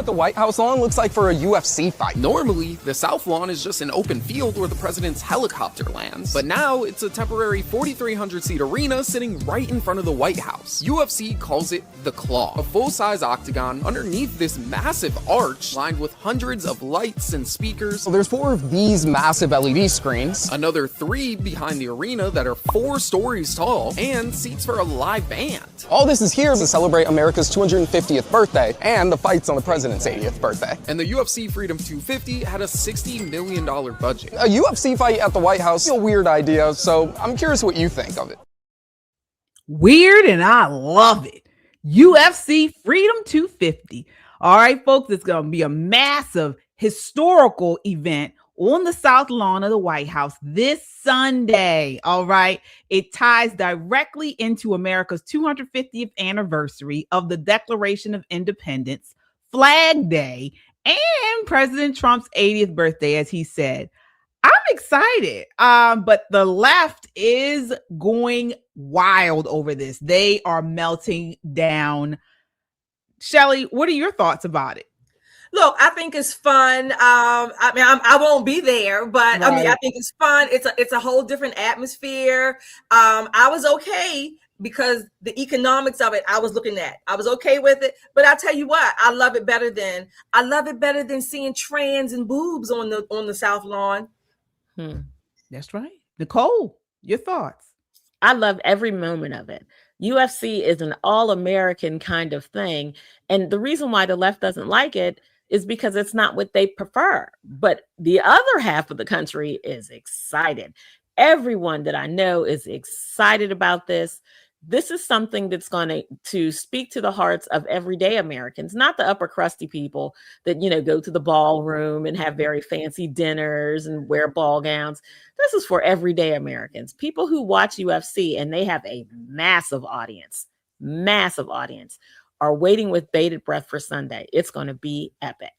the White House lawn looks like for a UFC fight. Normally, the South Lawn is just an open field where the president's helicopter lands, but now it's a temporary 4,300-seat arena sitting right in front of the White House. UFC calls it the Claw, a full-size octagon underneath this massive arch lined with hundreds of lights and speakers. So there's 4 of these massive LED screens, Another 3 behind the arena that are 4 stories tall, and seats for a live band. all this is here to celebrate America's 250th birthday and the fights on the president's 80th birthday. And the UFC Freedom 250 had a $60 million budget. A UFC fight at the White House is a weird idea, so I'm curious what you think of it. Weird, and I love it. UFC Freedom 250. All right, folks, it's going to be a massive historical event on the South Lawn of the White House this Sunday. All right. It ties directly into America's 250th anniversary of the Declaration of Independence, Flag Day, and President Trump's 80th birthday, as he said. I'm excited, but the left is going wild over this. They are melting down. Shelly, what are your thoughts about it? Look, I think it's fun. I won't be there, but I think it's fun. It's a whole different atmosphere. I was okay because the economics of it, I was looking at. I was okay with it, but I tell you what, I love it better than seeing trans and boobs on the South Lawn. That's right. Nicole, your thoughts? I love every moment of it. UFC is an all-American kind of thing. And the reason why the left doesn't like it is because it's not what they prefer. But the other half of the country is excited. Everyone that I know is excited about this. This is something that's going to speak to the hearts of everyday Americans, not the upper crusty people that, go to the ballroom and have very fancy dinners and wear ball gowns. This is for everyday Americans, people who watch UFC, and they have a massive audience, are waiting with bated breath for Sunday. It's going to be epic.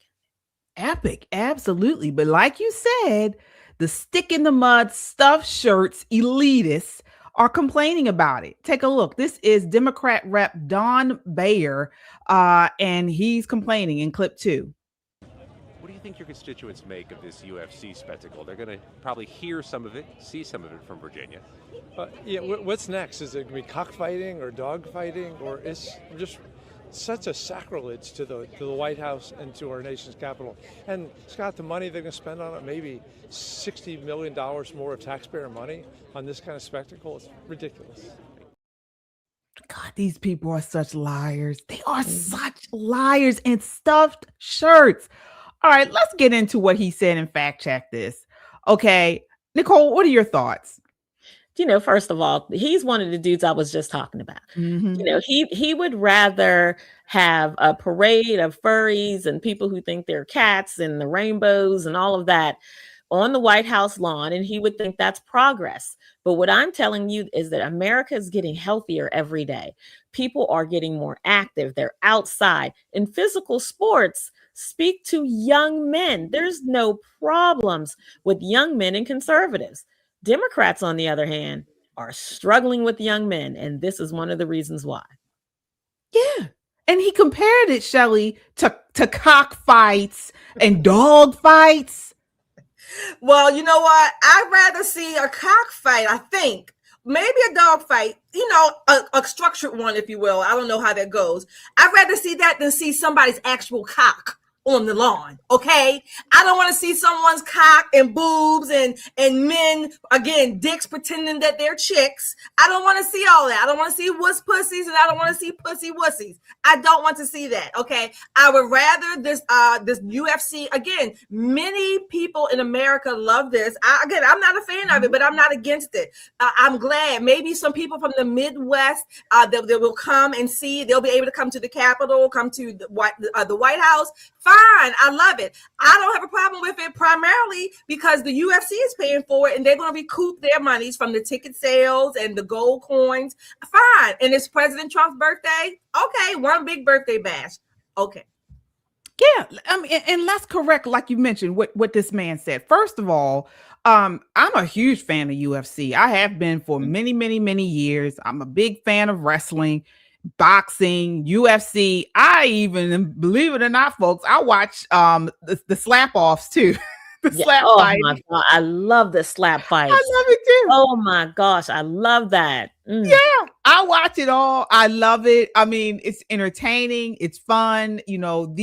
Epic, absolutely. But like you said, the stick in the mud stuffed shirts elitists are complaining about it. Take a look. This is Democrat Rep Don Bayer, and he's complaining in clip 2. What do you think your constituents make of this UFC spectacle? They're going to probably hear some of it, see some of it from Virginia. What's next? Is it going to be cockfighting or dogfighting, or is just such a sacrilege to the White House and to our nation's capital? And Scott, the money they're going to spend on it, maybe $60 million more of taxpayer money on this kind of spectacle, is ridiculous. God, these people are such liars. They are such liars and stuffed shirts. All right, let's get into what he said and fact check this. Okay, Nicole, what are your thoughts? First of all, he's one of the dudes I was just talking about. He would rather have a parade of furries and people who think they're cats and the rainbows and all of that on the White House lawn, and he would think that's progress. But what I'm telling you is that America is getting healthier every day. People are getting more active. They're outside. In physical sports, speak to young men. There's no problems with young men and conservatives. Democrats, on the other hand, are struggling with young men, and this is one of the reasons why. Yeah. And he compared it, Shelly, to cockfights and dog fights. Well, you know what? I'd rather see a cockfight, I think. Maybe a dog fight, a structured one, if you will. I don't know how that goes. I'd rather see that than see somebody's actual cock on the lawn. Okay, I don't want to see someone's cock and boobs and men, again, dicks pretending that they're chicks. I don't want to see all that. I don't want to see wuss pussies, and I don't want to see pussy wussies. I don't want to see that. Okay, I would rather this UFC. Again, many people in America love this. I'm not a fan of it, but I'm not against it. I'm glad maybe some people from the Midwest that will come and see. They'll be able to come to the Capitol, come to the White House. Fine, I love it. I don't have a problem with it, primarily because the UFC is paying for it, and they're going to recoup their monies from the ticket sales and the gold coins. Fine, and it's President Trump's birthday. Okay, one big birthday bash. Okay. Yeah, and let's correct, like you mentioned, what this man said. First of all, I'm a huge fan of UFC. I have been for many, many, many years. I'm a big fan of wrestling. boxing, UFC. I even, believe it or not, folks, I watch the slap offs too. The slap Oh fight. my God, I love the slap fights. I love it too. Oh my gosh, I love that. Yeah, I watch it all. I love it. I mean, it's entertaining. It's fun. You know,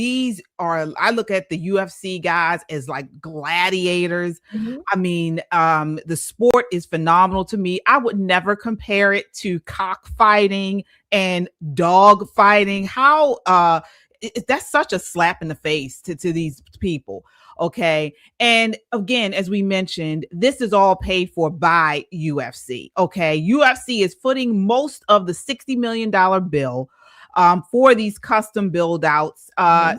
I look at the UFC guys as like gladiators. Mhm. I mean, the sport is phenomenal to me. I would never compare it to cockfighting and dog fighting. How, that's such a slap in the face to these people. Okay. And again, as we mentioned, this is all paid for by UFC. Okay. UFC is footing most of the $60 million bill for these custom build outs.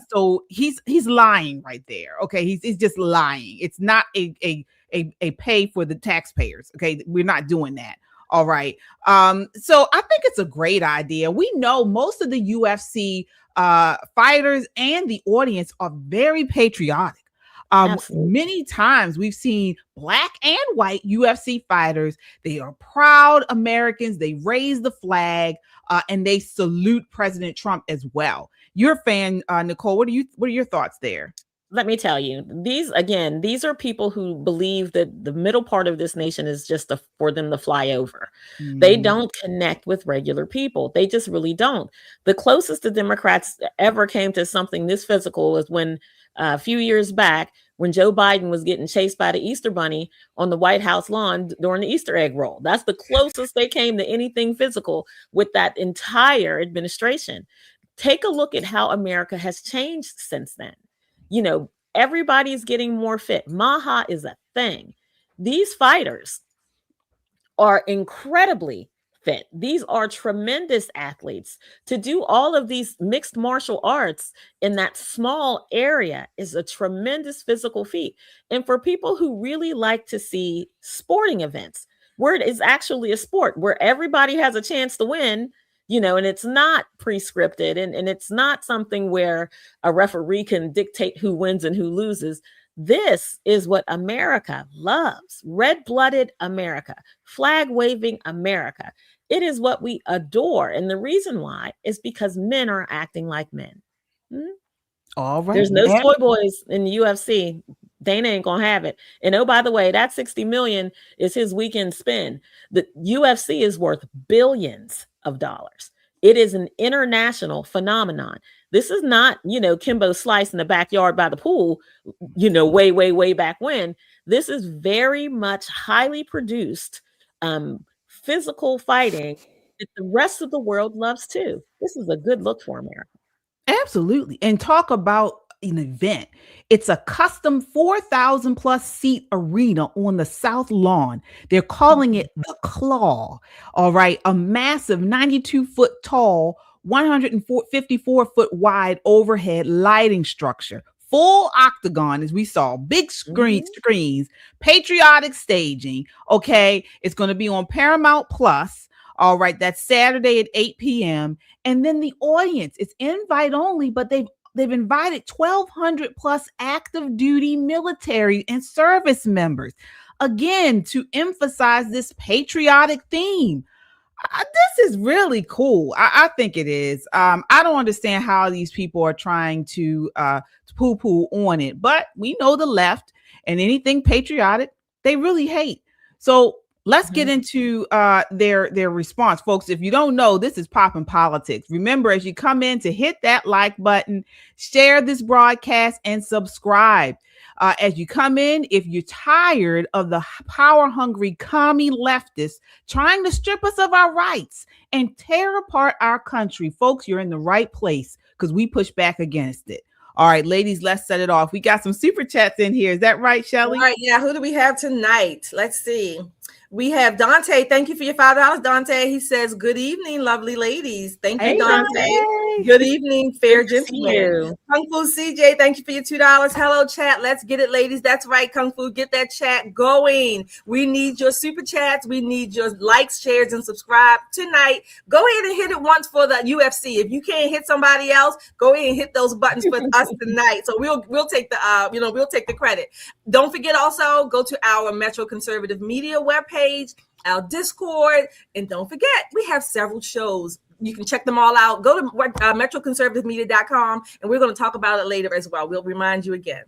So he's lying right there. Okay. He's just lying. It's not a pay for the taxpayers. Okay. We're not doing that. All right. So I think it's a great idea. We know most of the UFC fighters and the audience are very patriotic. Many times we've seen black and white UFC fighters. They are proud Americans. They raise the flag and they salute President Trump as well. You're a fan, Nicole. What are your thoughts there? Let me tell you, these are people who believe that the middle part of this nation is just for them to fly over. They don't connect with regular people. They just really don't. The closest the Democrats ever came to something this physical was when a few years back, when Joe Biden was getting chased by the Easter Bunny on the White House lawn during the Easter egg roll. That's the closest they came to anything physical with that entire administration. Take a look at how America has changed since then. You know, everybody's getting more fit. Maha is a thing. These fighters are incredibly fit. These are tremendous athletes. To do all of these mixed martial arts in that small area is a tremendous physical feat. And for people who really like to see sporting events, where it is actually a sport, where everybody has a chance to win, you know, and it's not pre-scripted and it's not something where a referee can dictate who wins and who loses. This is what America loves. Red-blooded America, flag-waving America. It is what we adore. And the reason why is because men are acting like men. All right. There's no toy boys in the UFC. Dana ain't gonna have it. And oh, by the way, that 60 million is his weekend spin. The UFC is worth billions of dollars. It is an international phenomenon. This is not, you know, Kimbo Slice in the backyard by the pool, you know, way back when. This is very much highly produced physical fighting that the rest of the world loves too. This is a good look for America. Absolutely. And talk about an event. It's a custom 4,000 plus seat arena on the South Lawn. They're calling it the Claw. All right. A massive 92-foot tall, 154-foot wide overhead lighting structure. Full octagon, as we saw, big screens, patriotic staging. Okay. It's going to be on Paramount Plus. All right. That's Saturday at 8 p.m. And then the audience, it's invite only, but they've invited 1,200 plus active duty military and service members, again, to emphasize this patriotic theme. This is really cool. I think it is. I don't understand how these people are trying to poo-poo on it, but we know the left and anything patriotic, they really hate. So let's get into their response. Folks, if you don't know, this is Poppin' Politics. Remember, as you come in, to hit that like button, share this broadcast, and subscribe. As you come in, if you're tired of the power-hungry commie leftists trying to strip us of our rights and tear apart our country, folks, you're in the right place because we push back against it. All right, ladies, let's set it off. We got some super chats in here. Is that right, Shelly? All right, yeah. Who do we have tonight? Let's see. We have Dante. Thank you for your $5, Dante. He says, "Good evening, lovely ladies." Thank you, Dante. Good evening, fair gentlemen. Kung Fu CJ, thank you for your $2. Hello, chat. Let's get it, ladies. That's right, Kung Fu. Get that chat going. We need your super chats. We need your likes, shares, and subscribe tonight. Go ahead and hit it once for the UFC. If you can't hit somebody else, go ahead and hit those buttons for us tonight. So we'll take the we'll take the credit. Don't forget also, go to our Metro Conservative Media webpage, our Discord, and don't forget, we have several shows You can check them all out. Go to metroconservativemedia.com, and we're going to talk about it later as well. We'll remind you again.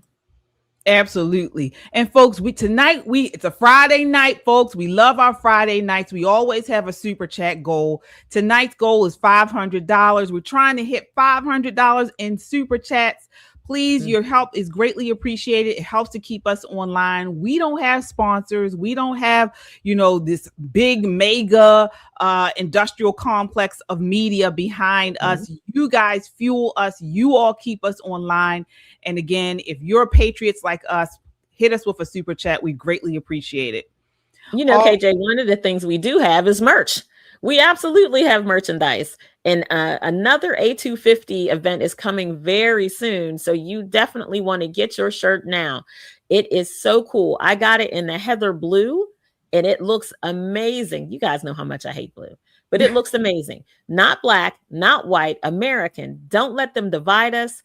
Absolutely. And folks, it's a Friday night, folks. We love our Friday nights. We always have a super chat goal. Tonight's goal is $500. We're trying to hit $500 in super chats. Please, your help is greatly appreciated. It helps to keep us online. We don't have sponsors. We don't have, this big mega industrial complex of media behind us. You guys fuel us. You all keep us online. And again, if you're patriots like us, hit us with a super chat. We greatly appreciate it. KJ, one of the things we do have is merch. We absolutely have merchandise. And another A250 event is coming very soon. So you definitely want to get your shirt now. It is so cool. I got it in the heather blue and it looks amazing. You guys know how much I hate blue, but it looks amazing. Not black, not white, American. Don't let them divide us.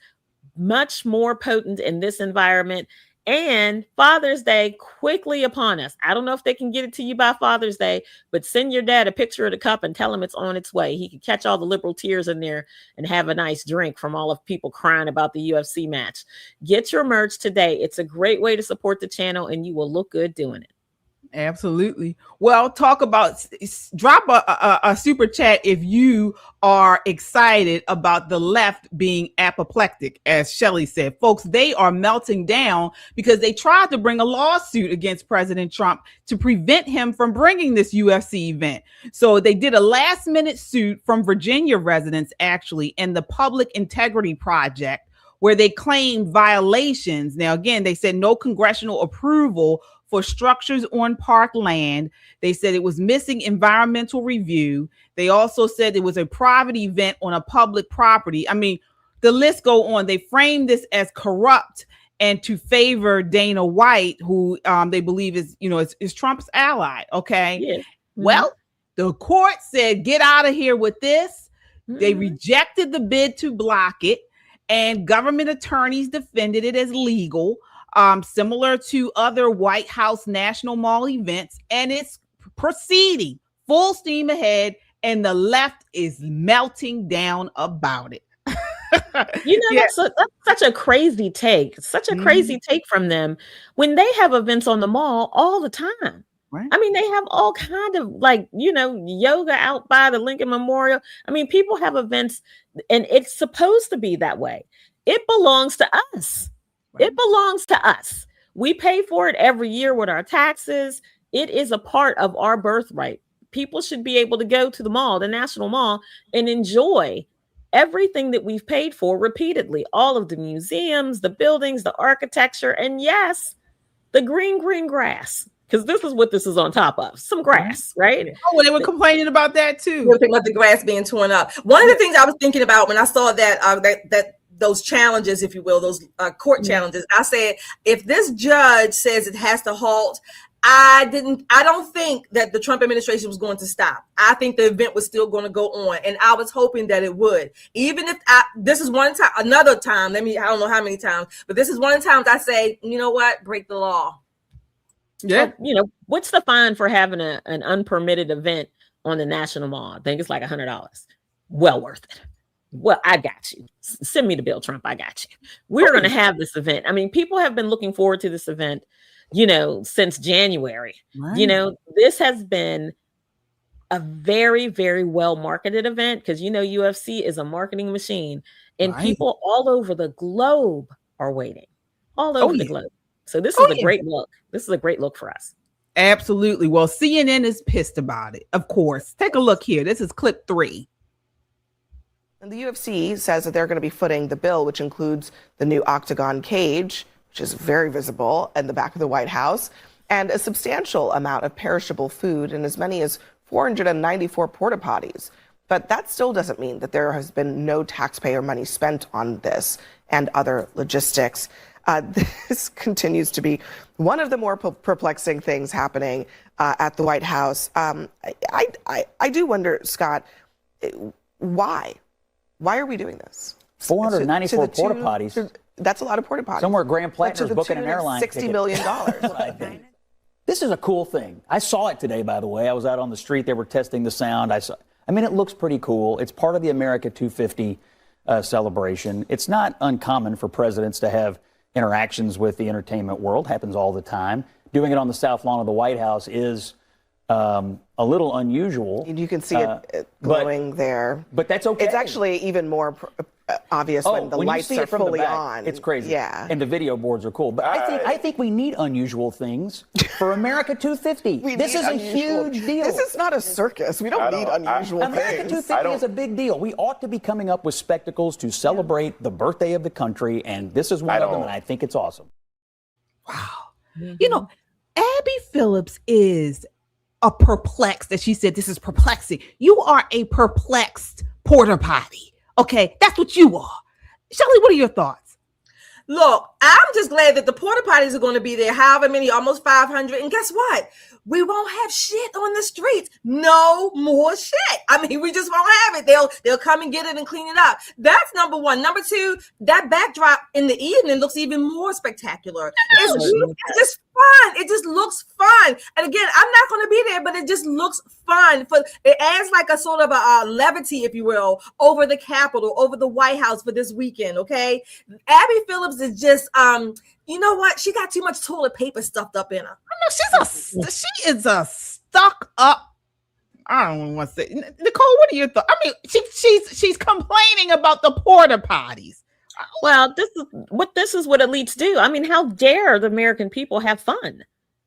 Much more potent in this environment. And Father's Day quickly upon us. I don't know if they can get it to you by Father's Day, but send your dad a picture of the cup and tell him it's on its way. He can catch all the liberal tears in there and have a nice drink from all of people crying about the UFC match. Get your merch today. It's a great way to support the channel and you will look good doing it. Absolutely. Well, drop a super chat if you are excited about the left being apoplectic, as Shelley said. Folks, they are melting down because they tried to bring a lawsuit against President Trump to prevent him from bringing this UFC event. So they did a last minute suit from Virginia residents, actually, and the Public Integrity Project, where they claimed violations. Now, again, they said no congressional approval for structures on park land. They said it was missing environmental review. They also said it was a private event on a public property. I mean, the list go on. They framed this as corrupt and to favor Dana White, who they believe is Trump's ally. Okay. Yeah. Well, the court said, get out of here with this. They rejected the bid to block it, and government attorneys defended it as legal. Similar to other White House National Mall events, and it's proceeding full steam ahead, and the left is melting down about it. That's such a crazy take. Such a crazy take from them when they have events on the mall all the time. Right. I mean, they have all kind of yoga out by the Lincoln Memorial. I mean, people have events, and it's supposed to be that way. It belongs to us. It belongs to us. We pay for it every year with our taxes. It is a part of our birthright. People should be able to go to the mall, the National Mall, and enjoy everything that we've paid for repeatedly. All of the museums, the buildings, the architecture, and yes, the green grass. Because this is what this is on top of. Some grass, right? Oh, they were complaining about that too. They were thinking about the grass being torn up. One of the things I was thinking about when I saw that those challenges, if you will, those court challenges, I said, if this judge says it has to halt, I don't think that the Trump administration was going to stop. I think the event was still going to go on, and I was hoping that it would. Even if this is one time, another time, I don't know how many times, but this is one of the times I say, you know what, break the law. Yeah. So, what's the fine for having an unpermitted event on the National Mall? I think it's like $100. Well worth it. Well, I got you. Send me the bill, Trump. I got you. We're going to have this event. I mean, people have been looking forward to this event, since January. Right. This has been a very, very well marketed event because, UFC is a marketing machine and people all over the globe are waiting. All over the globe. So this is a great look. This is a great look for us. Absolutely. Well, CNN is pissed about it, of course. Take a look here. This is clip 3. And the UFC says that they're going to be footing the bill, which includes the new octagon cage, which is very visible in the back of the White House, and a substantial amount of perishable food and as many as 494 porta potties. But that still doesn't mean that there has been no taxpayer money spent on this and other logistics. This continues to be one of the more perplexing things happening at the White House. I do wonder, Scott, why? Why are we doing this? 494 porta potties. That's a lot of porta potties. Somewhere Graham Plattner's booking an airline $60 million. This is a cool thing. I saw it today, by the way. I was out on the street. They were testing the sound. I mean, it looks pretty cool. It's part of the America 250 celebration. It's not uncommon for presidents to have interactions with the entertainment world. Happens all the time. Doing it on the South Lawn of the White House is a little unusual. You can see it glowing there. But that's okay. It's actually even more obvious when the lights are fully on. It's crazy. Yeah. And the video boards are cool. But I think we need unusual things for America 250. This is a huge deal. This is not a circus. We don't need unusual things. America 250 is a big deal. We ought to be coming up with spectacles to celebrate the birthday of the country, and this is one of them, and I think it's awesome. Wow. You know, Abby Phillips is a perplexed, as she said, this is perplexing. You are a perplexed porta potty. Okay, that's what you are. Shelly, what are your thoughts? Look, I'm just glad that the porta potties are going to be there, however many, almost 500. And guess what? We won't have shit on the streets. No more shit. I mean, we just won't have it. They'll come and get it and clean it up. That's number one. Number two, that backdrop in the evening looks even more spectacular. It's just fun. It just looks fun. And again, I'm not going to be there, but it just looks fun. It adds like a sort of a levity, if you will, over the Capitol, over the White House for this weekend. Okay, Abby Phillips is just you know what? She got too much toilet paper stuffed up in her. She is a stuck up. I don't want to say. Nicole, what are your thoughts? I mean, she's complaining about the porta potties. Well, this is what elites do. I mean, how dare the American people have fun?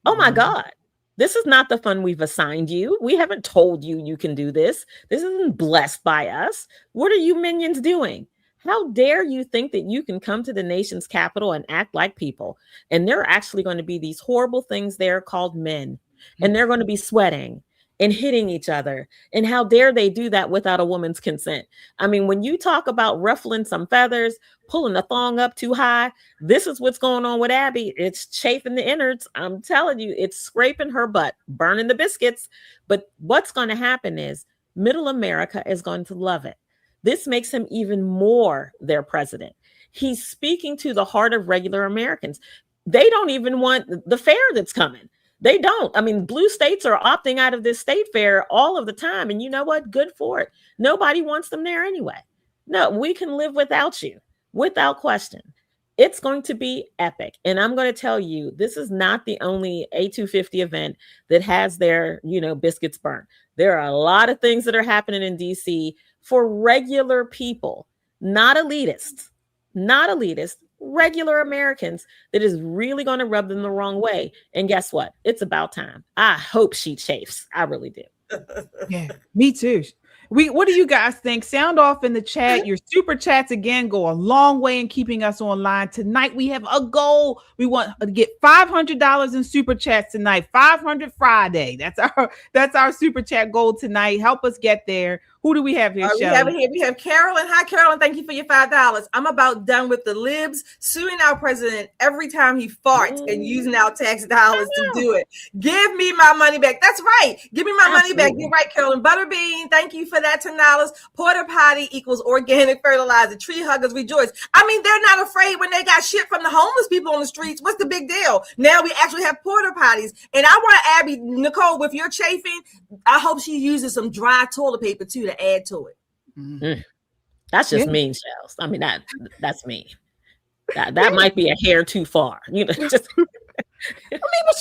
Oh my God. This is not the fun we've assigned you. We haven't told you you can do this. This isn't blessed by us. What are you minions doing? How dare you think that you can come to the nation's capital and act like people? And there are actually going to be these horrible things there called men, and they're going to be sweating and hitting each other. And how dare they do that without a woman's consent? I mean, when you talk about ruffling some feathers, pulling a thong up too high, this is what's going on with Abby. It's chafing the innards. I'm telling you, it's scraping her butt, burning the biscuits. But what's going to happen is middle America is going to love it. This makes him even more their president. He's speaking to the heart of regular Americans. They don't even want the fair that's coming. They don't. I mean, blue states are opting out of this state fair all of the time. And you know what? Good for it. Nobody wants them there anyway. No, we can live without you, without question. It's going to be epic. And I'm going to tell you, this is not the only A250 event that has their, biscuits burnt. There are a lot of things that are happening in DC for regular people, not elitists, regular Americans that is really going to rub them the wrong way. And guess what? It's about time. I hope she chafes. I really do. Yeah, me too. What do you guys think? Sound off in the chat. Your super chats again go a long way in keeping us online. Tonight we have a goal. We want to get $500 in super chats tonight. 500 Friday. That's our super chat goal tonight. Help us get there. Who do we have here, Shelly? We have Carolyn. Hi, Carolyn. Thank you for your $5. I'm about done with the libs suing our president every time he farts and using our tax dollars to do it. Give me my money back. That's right. Give me my money back. You're right, Carolyn. Butterbean, thank you for that $10. Porta potty equals organic fertilizer. Tree huggers rejoice. I mean, they're not afraid when they got shit from the homeless people on the streets. What's the big deal? Now we actually have porta potties. And I want Abby, Nicole, with your chafing, I hope she uses some dry toilet paper too to add to it. That's just mean, Shells. I mean, that's mean. That might be a hair too far. Just I mean, but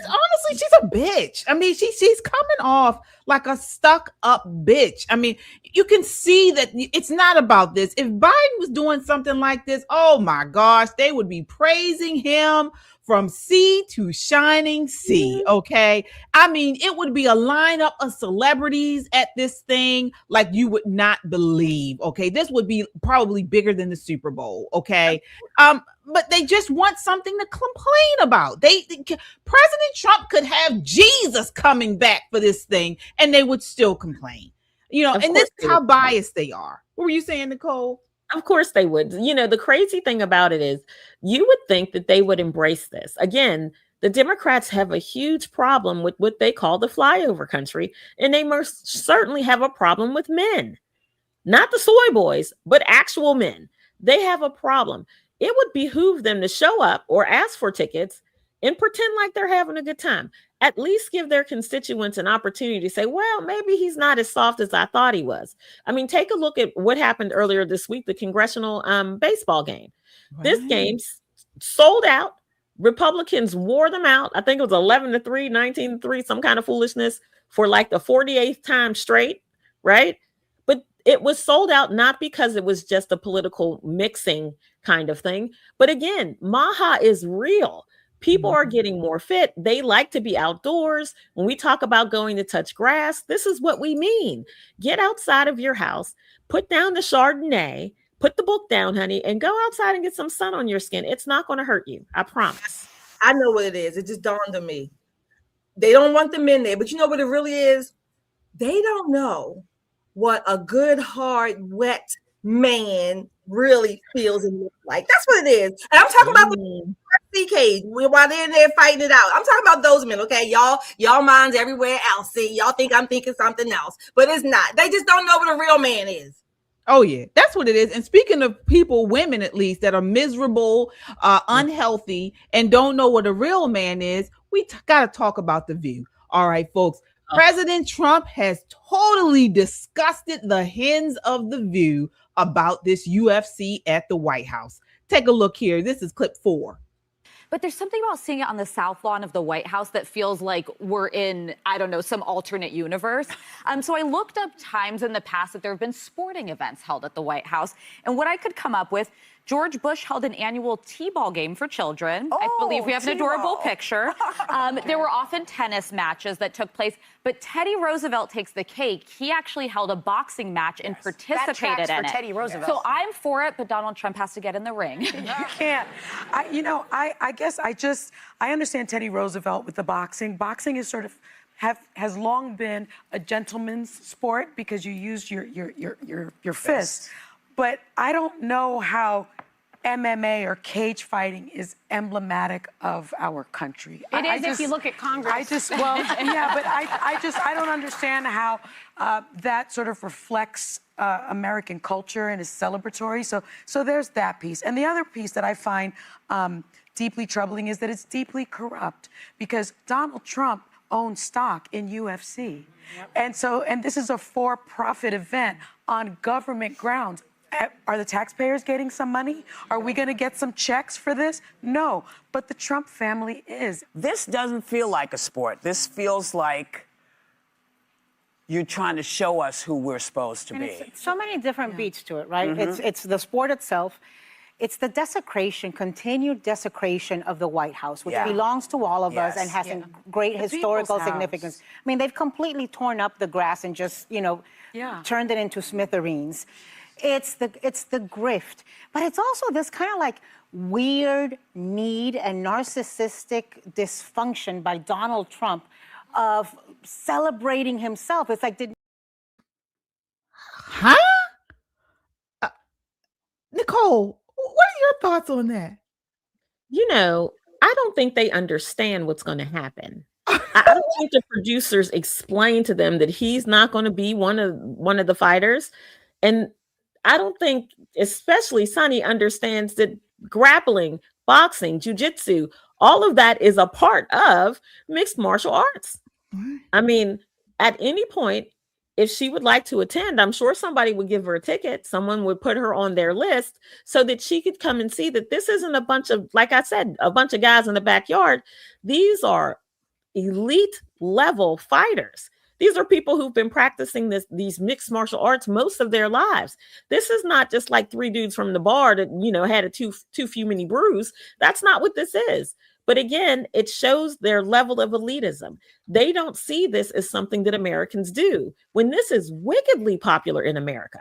honestly, she's a bitch. I mean, she's coming off like a stuck up bitch. I mean, you can see that it's not about this. If Biden was doing something like this, oh my gosh, they would be praising him from sea to shining sea. Okay. I mean, it would be a lineup of celebrities at this thing like you would not believe. Okay. This would be probably bigger than the Super Bowl. Okay. But they just want something to complain about. President Trump could have Jesus coming back for this thing and they would still complain, and this is how biased they are. What were you saying, Nicole? Of course they would. The crazy thing about it is you would think that they would embrace this. Again, the Democrats have a huge problem with what they call the flyover country, and they most certainly have a problem with men. Not the soy boys, but actual men. They have a problem. It would behoove them to show up or ask for tickets and pretend like they're having a good time. At least give their constituents an opportunity to say, well, maybe he's not as soft as I thought he was. I mean, take a look at what happened earlier this week, the congressional baseball game. Right. This game sold out. Republicans wore them out. I think it was 11-3, 19-3, some kind of foolishness for like the 48th time straight, right? But it was sold out not because it was just a political mixing kind of thing. But again, Maha is real. People are getting more fit. They like to be outdoors. When we talk about going to touch grass, this is what we mean. Get outside of your house, put down the Chardonnay, put the book down, honey, and go outside and get some sun on your skin. It's not going to hurt you. I promise. I know what it is. It just dawned on me. They don't want them in there, but you know what it really is? They don't know what a good, hard, wet man really feels and looks like. That's what it is. And I'm talking about the UFC cage while they're in there fighting it out. I'm talking about those men, okay? Y'all minds everywhere else. See, y'all think I'm thinking something else, but it's not. They just don't know what a real man is. Oh, yeah, that's what it is. And speaking of people, women at least, that are miserable, unhealthy, and don't know what a real man is, we got to talk about The View. All right, folks. President Trump has totally disgusted the hens of The View about this UFC at the White House. Take a look here. This is clip 4. But there's something about seeing it on the South Lawn of the White House that feels like we're in, I don't know, some alternate universe. So I looked up times in the past that there have been sporting events held at the White House. And what I could come up with, George Bush held an annual T-ball game for children. I believe we have an adorable picture. There were often tennis matches that took place, but Teddy Roosevelt takes the cake. He actually held a boxing match and participated in it. Teddy Roosevelt. So I'm for it, but Donald Trump has to get in the ring. You can't. I guess I understand Teddy Roosevelt with the boxing. Boxing is sort of has long been a gentleman's sport because you use your fists. But I don't know how MMA or cage fighting is emblematic of our country. It is if you look at Congress. But I don't understand how that sort of reflects American culture and is celebratory. So there's that piece. And the other piece that I find deeply troubling is that it's deeply corrupt because Donald Trump owns stock in UFC. Yep. And this is a for-profit event on government grounds. Are the taxpayers getting some money? Are we going to get some checks for this? No, but the Trump family is. This doesn't feel like a sport. This feels like you're trying to show us who we're supposed to be. It's so many different beats to it, right? It's the sport itself. It's the desecration, continued desecration of the White House, which belongs to all of us and has some great historical significance. I mean, they've completely torn up the grass and just, turned it into smithereens. It's the grift, but it's also this kind of like weird need and narcissistic dysfunction by Donald Trump of celebrating himself. It's like, Nicole, what are your thoughts on that? I don't think they understand what's going to happen. I don't think the producers explain to them that he's not going to be one of the fighters, and I don't think, especially Sonny, understands that grappling, boxing, jiu-jitsu, all of that is a part of mixed martial arts. I mean, at any point, if she would like to attend, I'm sure somebody would give her a ticket. Someone would put her on their list so that she could come and see that this isn't a bunch of, like I said, a bunch of guys in the backyard. These are elite level fighters. These are people who've been practicing these mixed martial arts most of their lives. This is not just like 3 dudes from the bar that, had a too few many brews. That's not what this is. But again, it shows their level of elitism. They don't see this as something that Americans do when this is wickedly popular in America,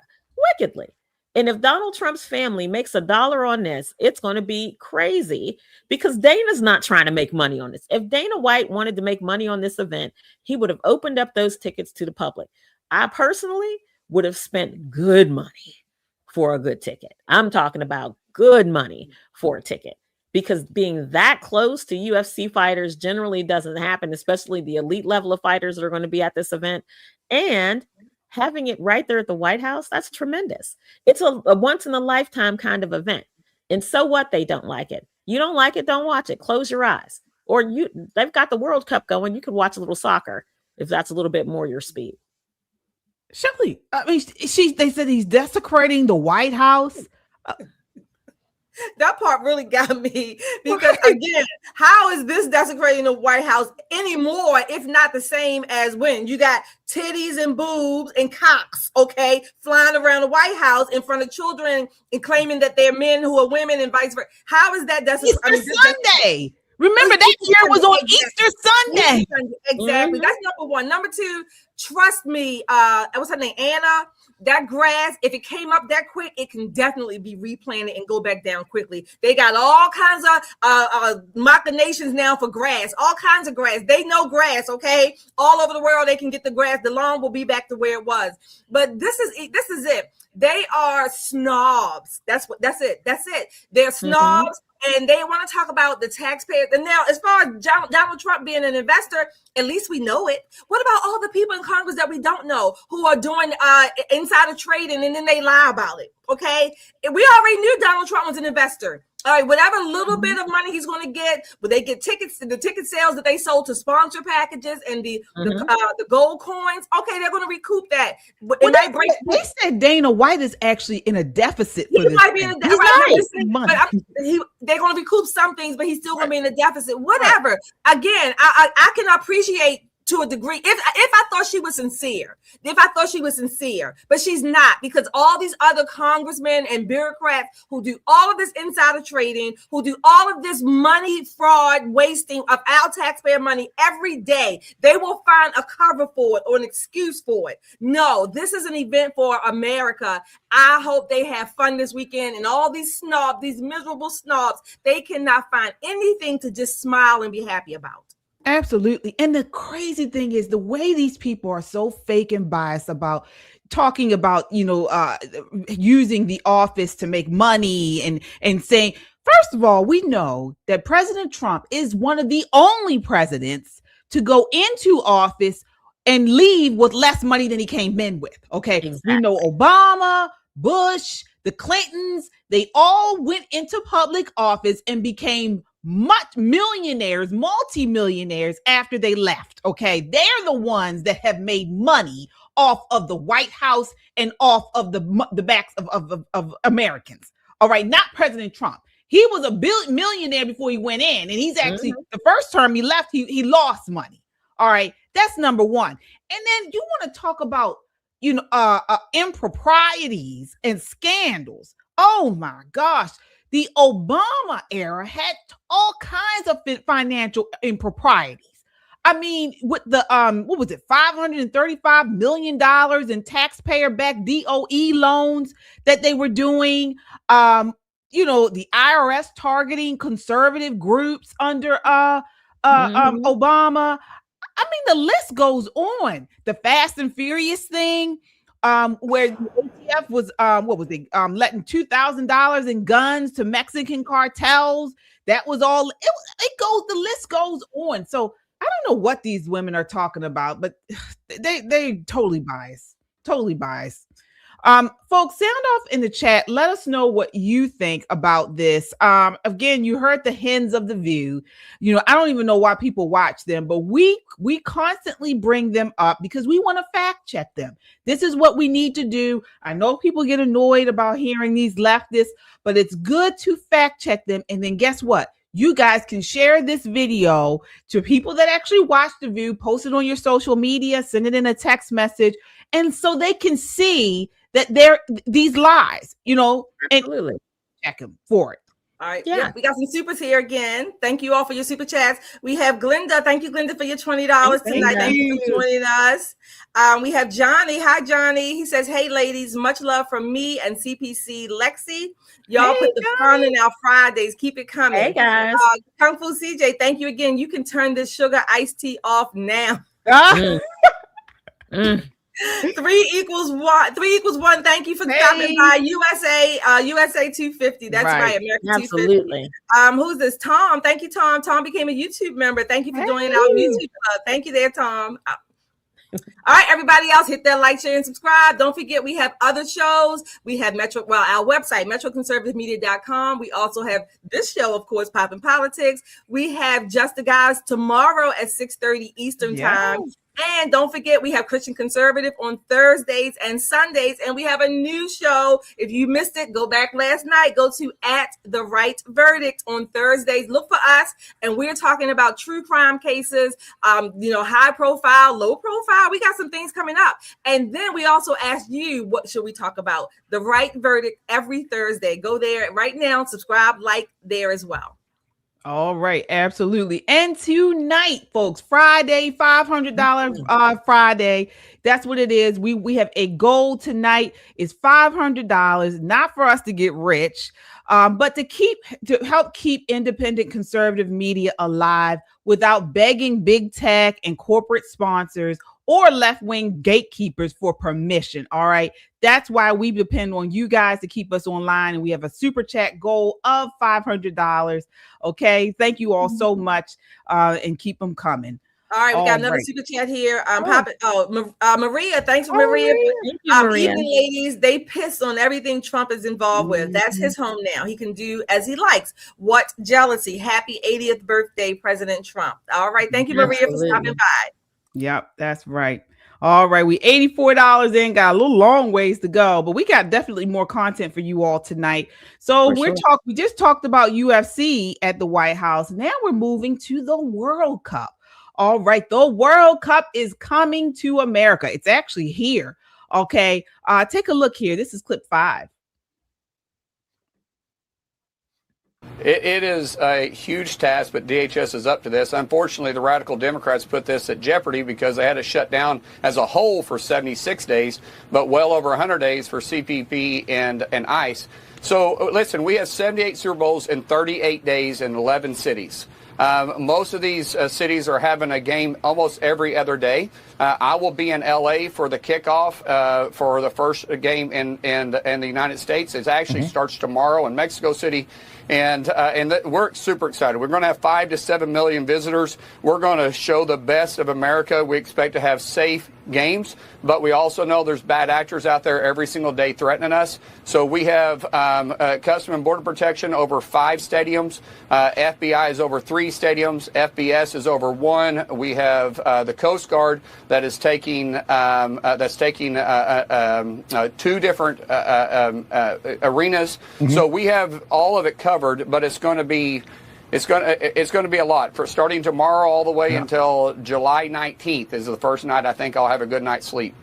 wickedly. And if Donald Trump's family makes $1 on this, it's going to be crazy because Dana's not trying to make money on this. If Dana White wanted to make money on this event, he would have opened up those tickets to the public. I personally would have spent good money for a good ticket. I'm talking about good money for a ticket because being that close to UFC fighters generally doesn't happen, especially the elite level of fighters that are going to be at this event. And having it right there at the White House, that's tremendous. It's a once in a lifetime kind of event. And so what? They don't like it. You don't like it, don't watch it. Close your eyes. Or they've got the World Cup going. You could watch a little soccer if that's a little bit more your speed. Shelley, I mean, they said he's desecrating the White House. That part really got me because again, how is this desecrating the White House anymore, if not the same as when you got titties and boobs and cocks, okay, flying around the White House in front of children and claiming that they're men who are women and vice versa? How is that desecrating? Sunday. Remember that year was on Easter Sunday. Exactly. That's number one. Number two, trust me, what's her name? Anna. That grass, if it came up that quick, it can definitely be replanted and go back down quickly. They got all kinds of machinations now for grass, all kinds of grass. They know grass, okay? All over the world, they can get the grass. The lawn will be back to where it was. But this is it. They are snobs. That's it. They're snobs. And they want to talk about the taxpayers. And now, as far as Donald Trump being an investor, at least we know it. What about all the people in Congress that we don't know who are doing insider trading and then they lie about it? Okay, we already knew Donald Trump was an investor. All right, whatever little bit of money he's going to get, but they get tickets, the ticket sales that they sold to sponsor packages and the gold coins. Okay, they're going to recoup that. Well, they said Dana White is actually in a deficit. He might be in a deficit. They're going to recoup some things, but he's still going to be in a deficit. Whatever. Again, I can appreciate to a degree if I thought she was sincere, but she's not, because all these other congressmen and bureaucrats who do all of this insider trading, who do all of this money fraud wasting of our taxpayer money every day, they will find a cover for it or an excuse for it. No, this is an event for America. I hope they have fun this weekend, and all these snobs, these miserable snobs, they cannot find anything to just smile and be happy about. Absolutely. And the crazy thing is the way these people are so fake and biased about talking about, using the office to make money and saying, first of all, we know that President Trump is one of the only presidents to go into office and leave with less money than he came in with. Okay. Exactly. We know Obama, Bush, the Clintons, they all went into public office and became multi-millionaires after they left. Okay. They're the ones that have made money off of the White House and off of the backs of Americans. All right. Not President Trump. He was a millionaire before he went in, and he's actually the first term he left, he lost money. All right. That's number one. And then you want to talk about, improprieties and scandals. Oh my gosh. The Obama era had all kinds of financial improprieties. I mean, with the what was it, $535 million in taxpayer-backed DOE loans that they were doing. The IRS targeting conservative groups under Obama. I mean, the list goes on. The Fast and Furious thing. Where the ATF was letting $2,000 in guns to Mexican cartels. That was all. The list goes on. So I don't know what these women are talking about, but they totally biased. Folks, sound off in the chat. Let us know what you think about this. Again, you heard the hens of the View. I don't even know why people watch them, but we constantly bring them up because we want to fact check them. This is what we need to do. I know people get annoyed about hearing these leftists, but it's good to fact check them. And then guess what? You guys can share this video to people that actually watch The View, post it on your social media, send it in a text message, and so they can see that they're these lies, Absolutely. And check them for it. All right. Yeah. We got some supers here again. Thank you all for your super chats. We have Glenda. Thank you, Glenda, for your $20 tonight. Thank you for joining us. We have Johnny. Hi, Johnny. He says, hey, ladies, much love from me and CPC Lexi. Y'all put the fun in our Fridays. Keep it coming. Hey, guys. Kung Fu CJ, thank you again. You can turn this sugar iced tea off now. 3 equals 1. 3 equals 1. Thank you for stopping by. USA 250. That's right. American Absolutely. 250. Who's this? Tom. Thank you, Tom. Tom became a YouTube member. Thank you for joining our YouTube club. Thank you there, Tom. All right, everybody else, hit that like, share, and subscribe. Don't forget, we have other shows. We have our website, metroconservativemedia.com. We also have this show, of course, Poppin' Politics. We have Just the Guys tomorrow at 6:30 Eastern Time. And don't forget, we have Christian Conservative on Thursdays and Sundays. And we have a new show. If you missed it, go back last night. Go to At the Right Verdict on Thursdays. Look for us. And we're talking about true crime cases, high profile, low profile. We got some things coming up. And then we also asked you, what should we talk about? The Right Verdict every Thursday. Go there right now. Subscribe, like there as well. All right, absolutely. And tonight, folks, Friday, $500 Friday. That's what it is. We have a goal tonight. It's $500, not for us to get rich, but to help keep independent conservative media alive without begging big tech and corporate sponsors or left-wing gatekeepers for permission. All right. That's why we depend on you guys to keep us online. And we have a super chat goal of $500. Okay. Thank you all so much. And keep them coming. All right, we got another super chat here. Maria, thanks for Maria. Maria. Even ladies, they piss on everything Trump is involved with. That's his home now. He can do as he likes. What jealousy? Happy 80th birthday, President Trump. All right, thank you, Maria, for stopping by. Yep, that's right. All right, we $84 in, got a little long ways to go, but we got definitely more content for you all tonight. So we just talked about UFC at the White House. Now we're moving to the World Cup. All right, the World Cup is coming to America. It's actually here. Okay, take a look here. This is clip 5. It is a huge task, but DHS is up to this. Unfortunately, the radical Democrats put this at jeopardy because they had to shut down as a whole for 76 days, but well over 100 days for CPP and ICE. So listen, we have 78 Super Bowls in 38 days in 11 cities. Most of these cities are having a game almost every other day. I will be in LA for the kickoff for the first game in the United States. It actually starts tomorrow in Mexico City. And we're super excited. We're going to have 5 to 7 million visitors. We're going to show the best of America. We expect to have safe games, but we also know there's bad actors out there every single day threatening us. So we have Customs and Border Protection over 5 stadiums. FBI is over 3 stadiums. FBS is over 1. We have the Coast Guard that is taking 2 different arenas. So we have all of it covered. But it's going to be a lot for starting tomorrow all the way until July 19th is the first night. I think I'll have a good night's sleep.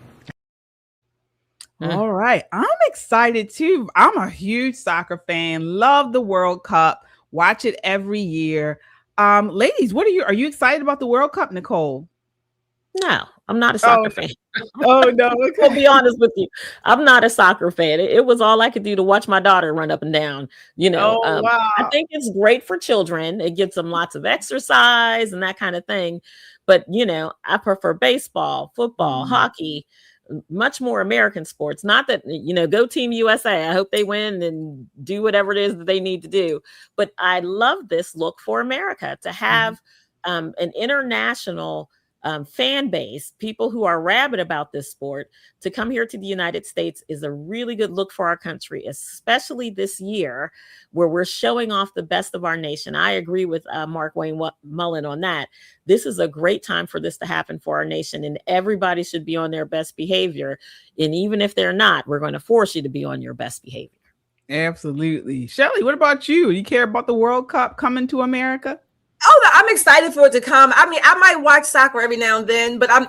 All right, I'm excited too. I'm a huge soccer fan. Love the World Cup. Watch it every year. Ladies, are you excited about the World Cup, Nicole? No, I'm not a soccer fan. Oh, no. Okay. I'll be honest with you. I'm not a soccer fan. It was all I could do to watch my daughter run up and down. Wow. I think it's great for children. It gives them lots of exercise and that kind of thing. But, I prefer baseball, football, hockey, much more American sports. Not that, go Team USA. I hope they win and do whatever it is that they need to do. But I love this look for America to have an international fan base, people who are rabid about this sport, to come here to the United States is a really good look for our country, especially this year where we're showing off the best of our nation. I agree with Mark Wayne Mullen on that. This is a great time for this to happen for our nation, and everybody should be on their best behavior. And even if they're not, we're going to force you to be on your best behavior. Absolutely. Shelley, what about you? You care about the World Cup coming to America? Oh, I'm excited for it to come. I mean, I might watch soccer every now and then, but I'm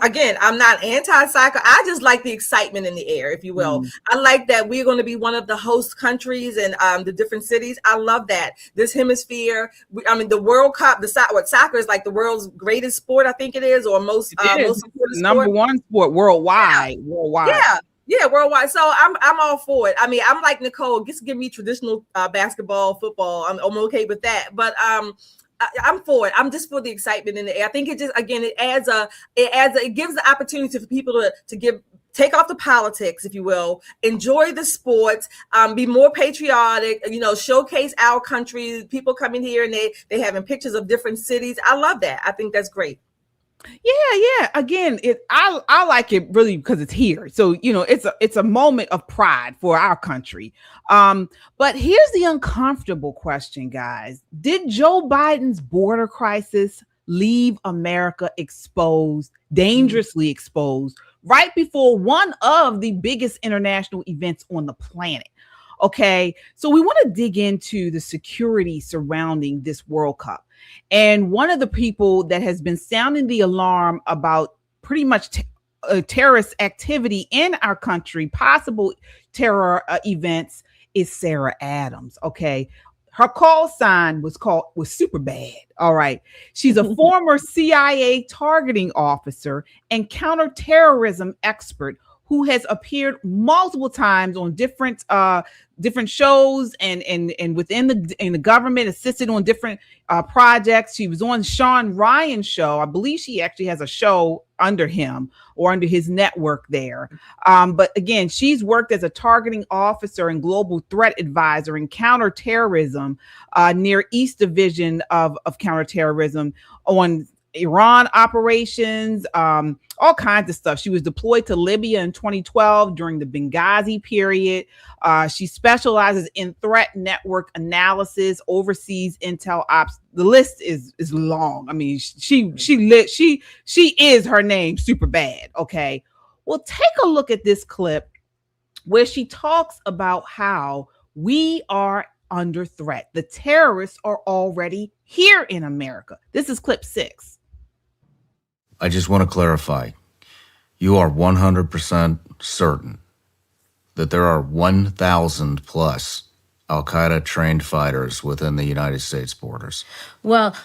not anti-soccer. I just like the excitement in the air, if you will. I like that we're going to be one of the host countries and the different cities. I love that. This hemisphere, the World Cup, soccer is like the world's greatest sport, I think it is, or most important number one sport worldwide. Yeah, worldwide. So I'm all for it. I mean, I'm like Nicole, just give me traditional basketball, football. I'm okay with that. But I'm for it. I'm just for the excitement in the air. I think it just, again, it gives the opportunity for people to take off the politics, if you will, enjoy the sports, be more patriotic, showcase our country. People coming here and they having pictures of different cities. I love that. I think that's great. Yeah. Again, I like it really because it's here. So, it's a moment of pride for our country. But here's the uncomfortable question, guys. Did Joe Biden's border crisis leave America exposed, dangerously exposed, right before one of the biggest international events on the planet? Okay, so we want to dig into the security surrounding this World Cup. And one of the people that has been sounding the alarm about pretty much terrorist activity in our country, possible terror events, is Sarah Adams. Okay. Her call sign was super bad. All right. She's a former CIA targeting officer and counterterrorism expert who has appeared multiple times on different shows and within the government, assisted on different projects. She was on Sean Ryan's show. I believe she actually has a show under him or under his network there. But again, she's worked as a targeting officer and global threat advisor in counterterrorism, near East Division of counterterrorism on Iran operations, all kinds of stuff. She was deployed to Libya in 2012 during the Benghazi period. She specializes in threat network analysis, oversees intel ops. The list is long. I mean, she is her name super bad. Okay. Well, take a look at this clip where she talks about how we are under threat. The terrorists are already here in America. This is clip 6. I just want to clarify. You are 100% certain that there are 1,000 plus Al-Qaeda trained fighters within the United States borders? Well,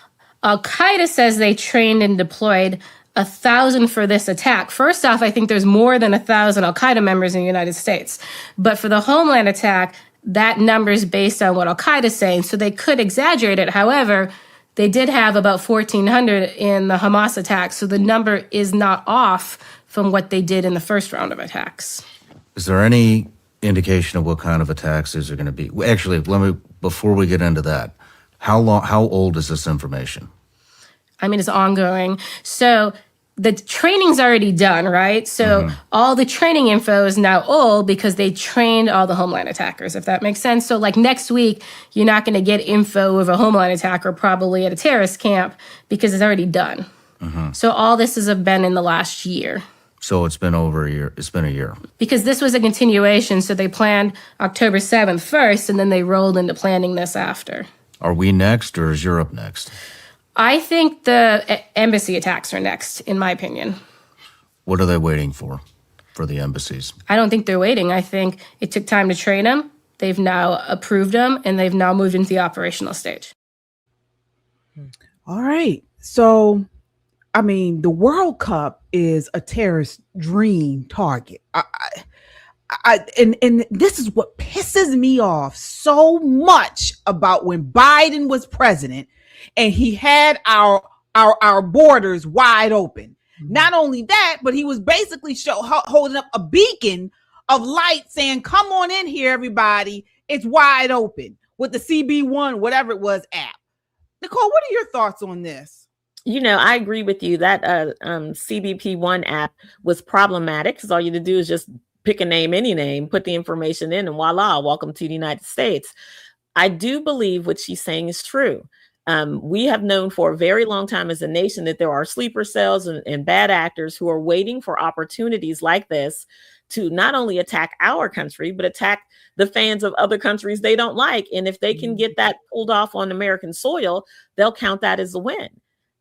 Al-Qaeda says they trained and deployed 1,000 for this attack. First off, I think there's more than 1,000 Al-Qaeda members in the United States. But for the Homeland attack, that number is based on what Al-Qaeda is saying, so they could exaggerate it. However, they did have about 1,400 in the Hamas attack, so the number is not off from what they did in the first round of attacks. Is there any indication of what kind of attacks these are going to be? Actually, before we get into that, how old is this information? I mean, it's ongoing. So the training's already done, right? So all the training info is now old because they trained all the Homeland attackers, if that makes sense. So like next week, you're not going to get info of a Homeland attacker probably at a terrorist camp because it's already done. So all this has been in the last year. So it's been over a year. It's been a year. Because this was a continuation. So they planned October 7th first, and then they rolled into planning this after. Are we next or is Europe next? I think the embassy attacks are next, in my opinion. What are they waiting for the embassies? I don't think they're waiting. I think it took time to train them. They've now approved them, and they've now moved into the operational stage. All right. So, I mean, the World Cup is a terrorist dream target. And this is what pisses me off so much about when Biden was president and he had our borders wide open. Not only that, but he was basically holding up a beacon of light saying, come on in here, everybody. It's wide open with the CB1, whatever it was, app. Nicole, what are your thoughts on this? You know, I agree with you. That CBP1 app was problematic because all you had to do is just pick a name, any name, put the information in, and voila, welcome to the United States. I do believe what she's saying is true. We have known for a very long time as a nation that there are sleeper cells and bad actors who are waiting for opportunities like this to not only attack our country, but attack the fans of other countries they don't like. And if they can get that pulled off on American soil, they'll count that as a win.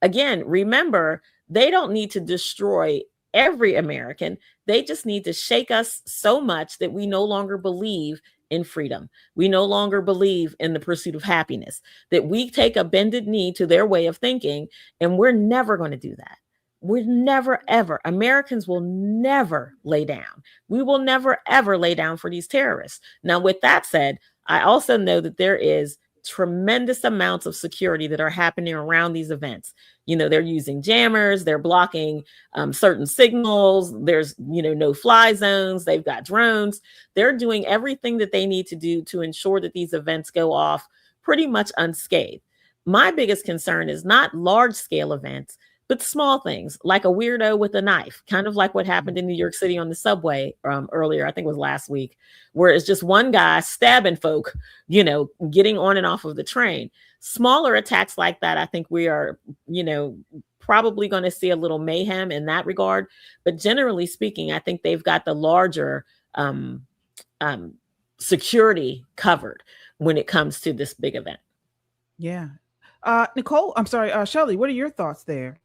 Again, remember, they don't need to destroy every American. They just need to shake us so much that we no longer believe in freedom. We no longer believe in the pursuit of happiness, that we take a bended knee to their way of thinking, and we're never going to do that. We're never, ever. Americans will never lay down. We will never, ever lay down for these terrorists. Now, with that said, I also know that there is tremendous amounts of security that are happening around these events. You know, they're using jammers, they're blocking certain signals. There's, no fly zones. They've got drones. They're doing everything that they need to do to ensure that these events go off pretty much unscathed. My biggest concern is not large scale events, but small things like a weirdo with a knife, kind of like what happened in New York City on the subway earlier, I think it was last week, where it's just one guy stabbing folk, getting on and off of the train. Smaller attacks like that, I think we are, probably going to see a little mayhem in that regard. But generally speaking, I think they've got the larger security covered when it comes to this big event. Yeah. Nicole, I'm sorry, Shelley, what are your thoughts there?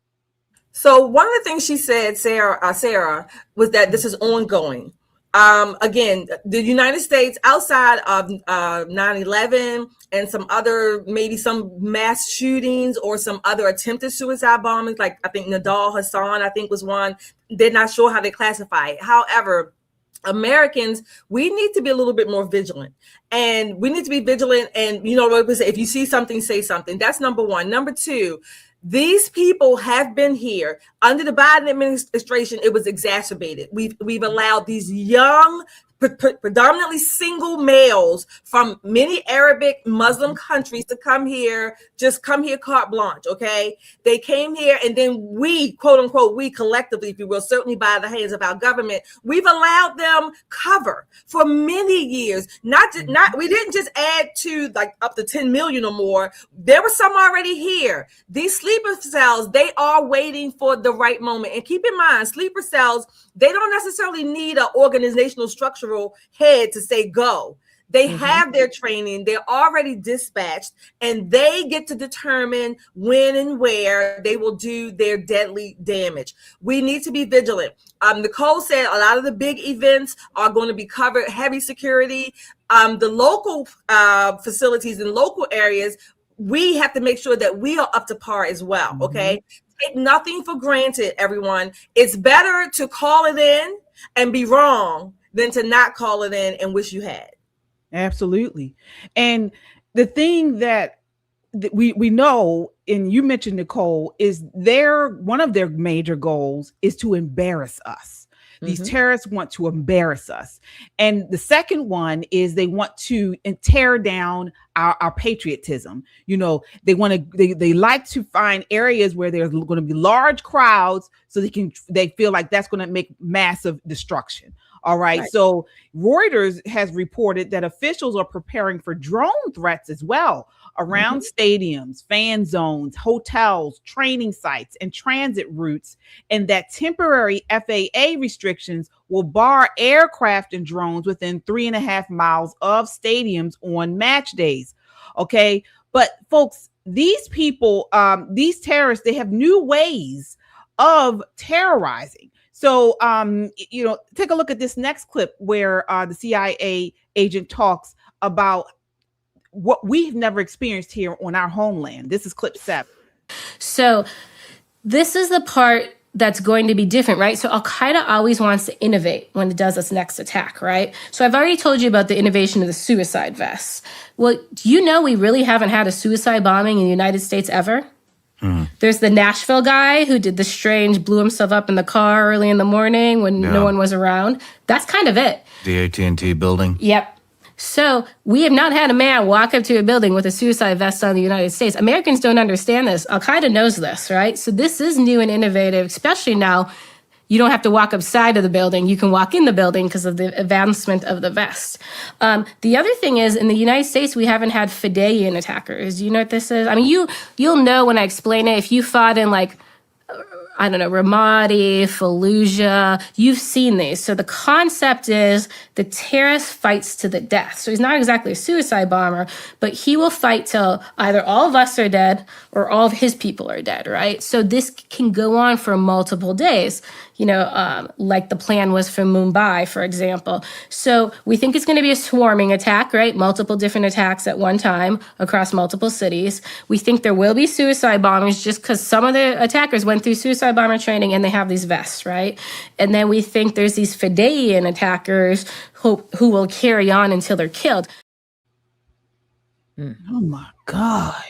So one of the things she said, Sarah, was that this is ongoing. Again, the United States, outside of 9/11 and some other, maybe some mass shootings or some other attempted suicide bombings, like I think Nadal Hassan, I think was one. They're not sure how they classify it. However, Americans, we need to be a little bit more vigilant, and we need to be vigilant. And if you see something, say something. That's number one. Number two, these people have been here under the Biden administration. It was exacerbated. We've allowed these young, predominantly single males from many Arabic Muslim countries to come here carte blanche. Okay, they came here, and then we, quote unquote, we collectively, if you will, certainly by the hands of our government, we've allowed them cover for many years. We didn't just add to like up to 10 million or more. There were some already here. These sleeper cells, they are waiting for the right moment. And keep in mind, sleeper cells, they don't necessarily need an organizational structural head to say go. They have their training, they're already dispatched, and they get to determine when and where they will do their deadly damage. We need to be vigilant. Nicole said a lot of the big events are going to be covered, heavy security. The local facilities in local areas, we have to make sure that we are up to par as well. Okay. Take nothing for granted, everyone. It's better to call it in and be wrong than to not call it in and wish you had. Absolutely. And the thing that we know, and you mentioned, Nicole, is one of their major goals is to embarrass us. These terrorists want to embarrass us. And the second one is they want to tear down our patriotism. They like to find areas where there's going to be large crowds so they feel like that's going to make massive destruction. All right. So Reuters has reported that officials are preparing for drone threats as well around stadiums, fan zones, hotels, training sites, and transit routes, and that temporary FAA restrictions will bar aircraft and drones within 3.5 miles of stadiums on match days. Okay. But folks, these people, these terrorists, they have new ways of terrorizing. So, take a look at this next clip where the CIA agent talks about what we've never experienced here on our homeland. This is clip 7. So this is the part that's going to be different, right? So Al-Qaeda always wants to innovate when it does its next attack, right? So I've already told you about the innovation of the suicide vests. Well, do you know we really haven't had a suicide bombing in the United States ever? There's the Nashville guy who did the strange, blew himself up in the car early in the morning when no one was around. That's kind of it. The AT&T building? Yep. So we have not had a man walk up to a building with a suicide vest on in the United States. Americans don't understand this. Al-Qaeda knows this, right? So this is new and innovative, especially now. You don't have to walk upside of the building. You can walk in the building because of the advancement of the vest. The other thing is, in the United States, we haven't had Fideian attackers. Do you know what this is? I mean, you'll know when I explain it. If you fought in Ramadi, Fallujah, you've seen these. So the concept is the terrorist fights to the death. So he's not exactly a suicide bomber, but he will fight till either all of us are dead or all of his people are dead, right? So this can go on for multiple days, like the plan was for Mumbai, for example. So we think it's going to be a swarming attack, right? Multiple different attacks at one time across multiple cities. We think there will be suicide bombings just because some of the attackers went through suicide bomber training and they have these vests, right? And then we think there's these Fideian attackers who will carry on until they're killed. Oh my God.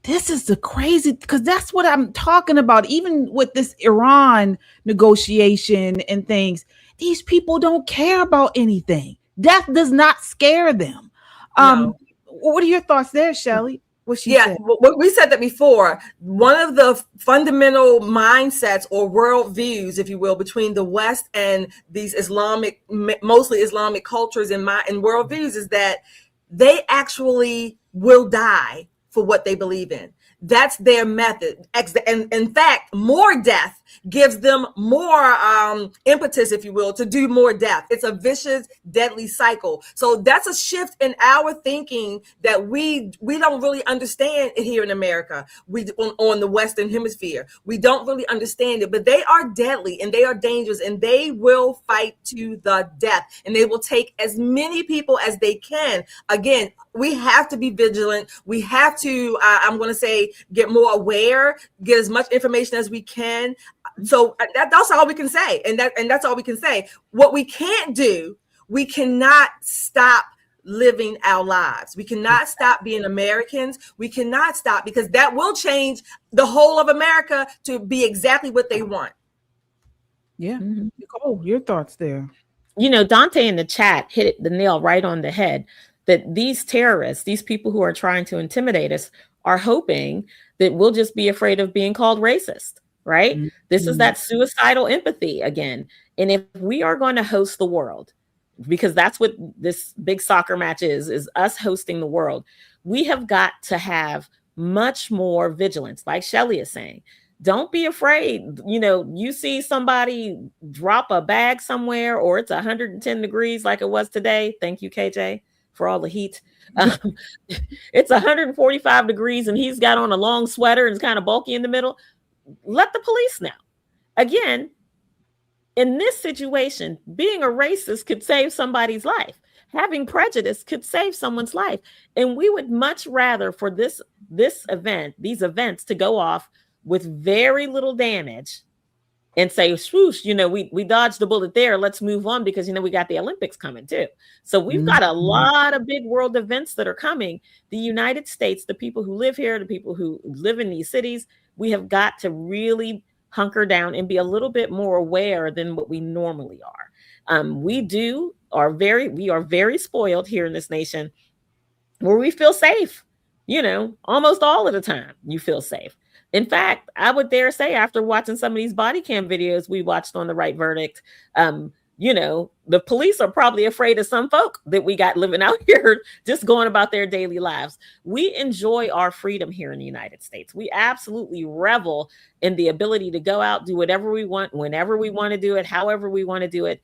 This is the crazy, because that's what I'm talking about. Even with this Iran negotiation and things, these people don't care about anything. Death does not scare them. No. What are your thoughts there, Shelley? What she Yeah, said. we said that before. One of the fundamental mindsets or worldviews, if you will, between the West and these mostly Islamic cultures and worldviews is that they actually will die for what they believe in. That's their method. And in fact, more death gives them more impetus, if you will, to do more death. It's a vicious, deadly cycle. So that's a shift in our thinking that we don't really understand it here in America. On the Western Hemisphere, we don't really understand it, but they are deadly and they are dangerous and they will fight to the death and they will take as many people as they can. Again, we have to be vigilant. We have to, I'm going to say, get more aware, get as much information as we can. So that's all we can say. And that's all we can say. What we can't do, we cannot stop living our lives. We cannot stop being Americans. We cannot stop because that will change the whole of America to be exactly what they want. Yeah. Nicole, your thoughts there. You know, Dante in the chat hit the nail right on the head that these terrorists, these people who are trying to intimidate us, are hoping that we'll just be afraid of being called racist, right? Mm-hmm. This is that suicidal empathy again. And if we are going to host the world, because that's what this big soccer match is us hosting the world, we have got to have much more vigilance, like Shelley is saying. Don't be afraid. You know, you see somebody drop a bag somewhere or it's 110 degrees like it was today. Thank you, KJ, for all the heat. It's 145 degrees and he's got on a long sweater and it's kind of bulky in the middle. Let the police know. Again, in this situation, being a racist could save somebody's life. Having prejudice could save someone's life. And we would much rather for these events to go off with very little damage and say, swoosh, you know, we dodged the bullet there. Let's move on because, you know, we got the Olympics coming too. So we've got a lot of big world events that are coming. The United States, the people who live here, the people who live in these cities, we have got to really hunker down and be a little bit more aware than what we normally are. We are very spoiled here in this nation where we feel safe, you know, almost all of the time you feel safe. In fact, I would dare say after watching some of these body cam videos we watched on The Right Verdict, you know, the police are probably afraid of some folk that we got living out here just going about their daily lives. We enjoy our freedom here in the United States. We absolutely revel in the ability to go out, do whatever we want, whenever we want to do it, however we want to do it.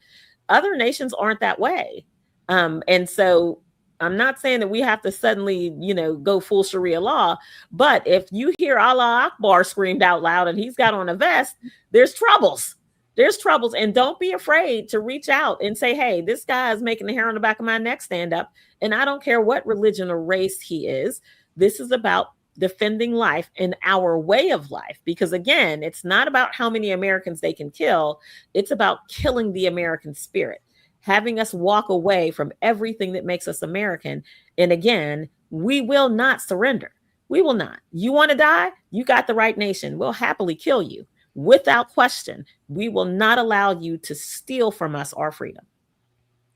Other nations aren't that way. And so I'm not saying that we have to suddenly, you know, go full Sharia law, but if you hear Allah Akbar screamed out loud and he's got on a vest, there's troubles. There's troubles. And don't be afraid to reach out and say, hey, this guy is making the hair on the back of my neck stand up. And I don't care what religion or race he is. This is about defending life and our way of life. Because again, it's not about how many Americans they can kill. It's about killing the American spirit, having us walk away from everything that makes us American. And again, we will not surrender. We will not. You want to die? You got the right nation. We'll happily kill you without question. We will not allow you to steal from us our freedom.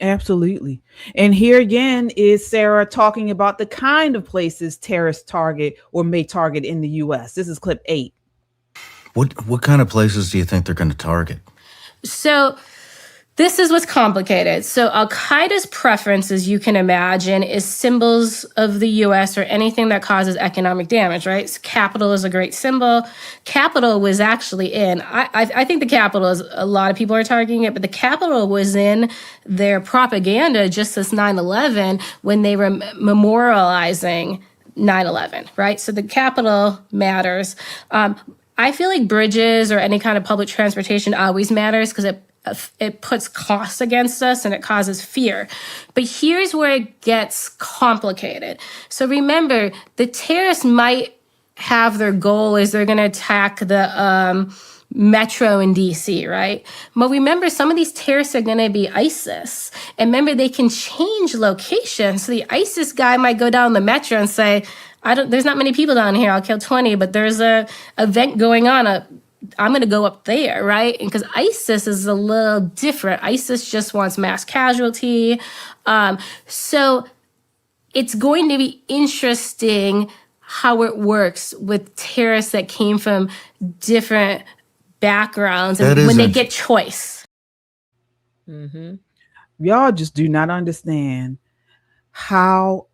Absolutely. And here again is Sarah talking about the kind of places terrorists target or may target in the U.S. This is clip 8. What kind of places do you think they're going to target? So this is what's complicated. So Al-Qaeda's preference, as you can imagine, is symbols of the U.S. or anything that causes economic damage, right? So Capitol is a great symbol. Capitol was actually I think the Capitol is, a lot of people are targeting it, but the Capitol was in their propaganda just as 9/11 when they were memorializing 9/11, right? So the Capitol matters. I feel like bridges or any kind of public transportation always matters because it puts costs against us and it causes fear. But here's where it gets complicated. So remember, the terrorists might have their goal is they're going to attack the metro in DC, right? But remember, some of these terrorists are going to be ISIS. And remember, they can change location. So the ISIS guy might go down the metro and say, there's not many people down here. I'll kill 20, but there's a event going on. I'm going to go up there, right? And because ISIS is a little different. ISIS just wants mass casualty. So it's going to be interesting how it works with terrorists that came from different backgrounds and when they get choice. Y'all just do not understand how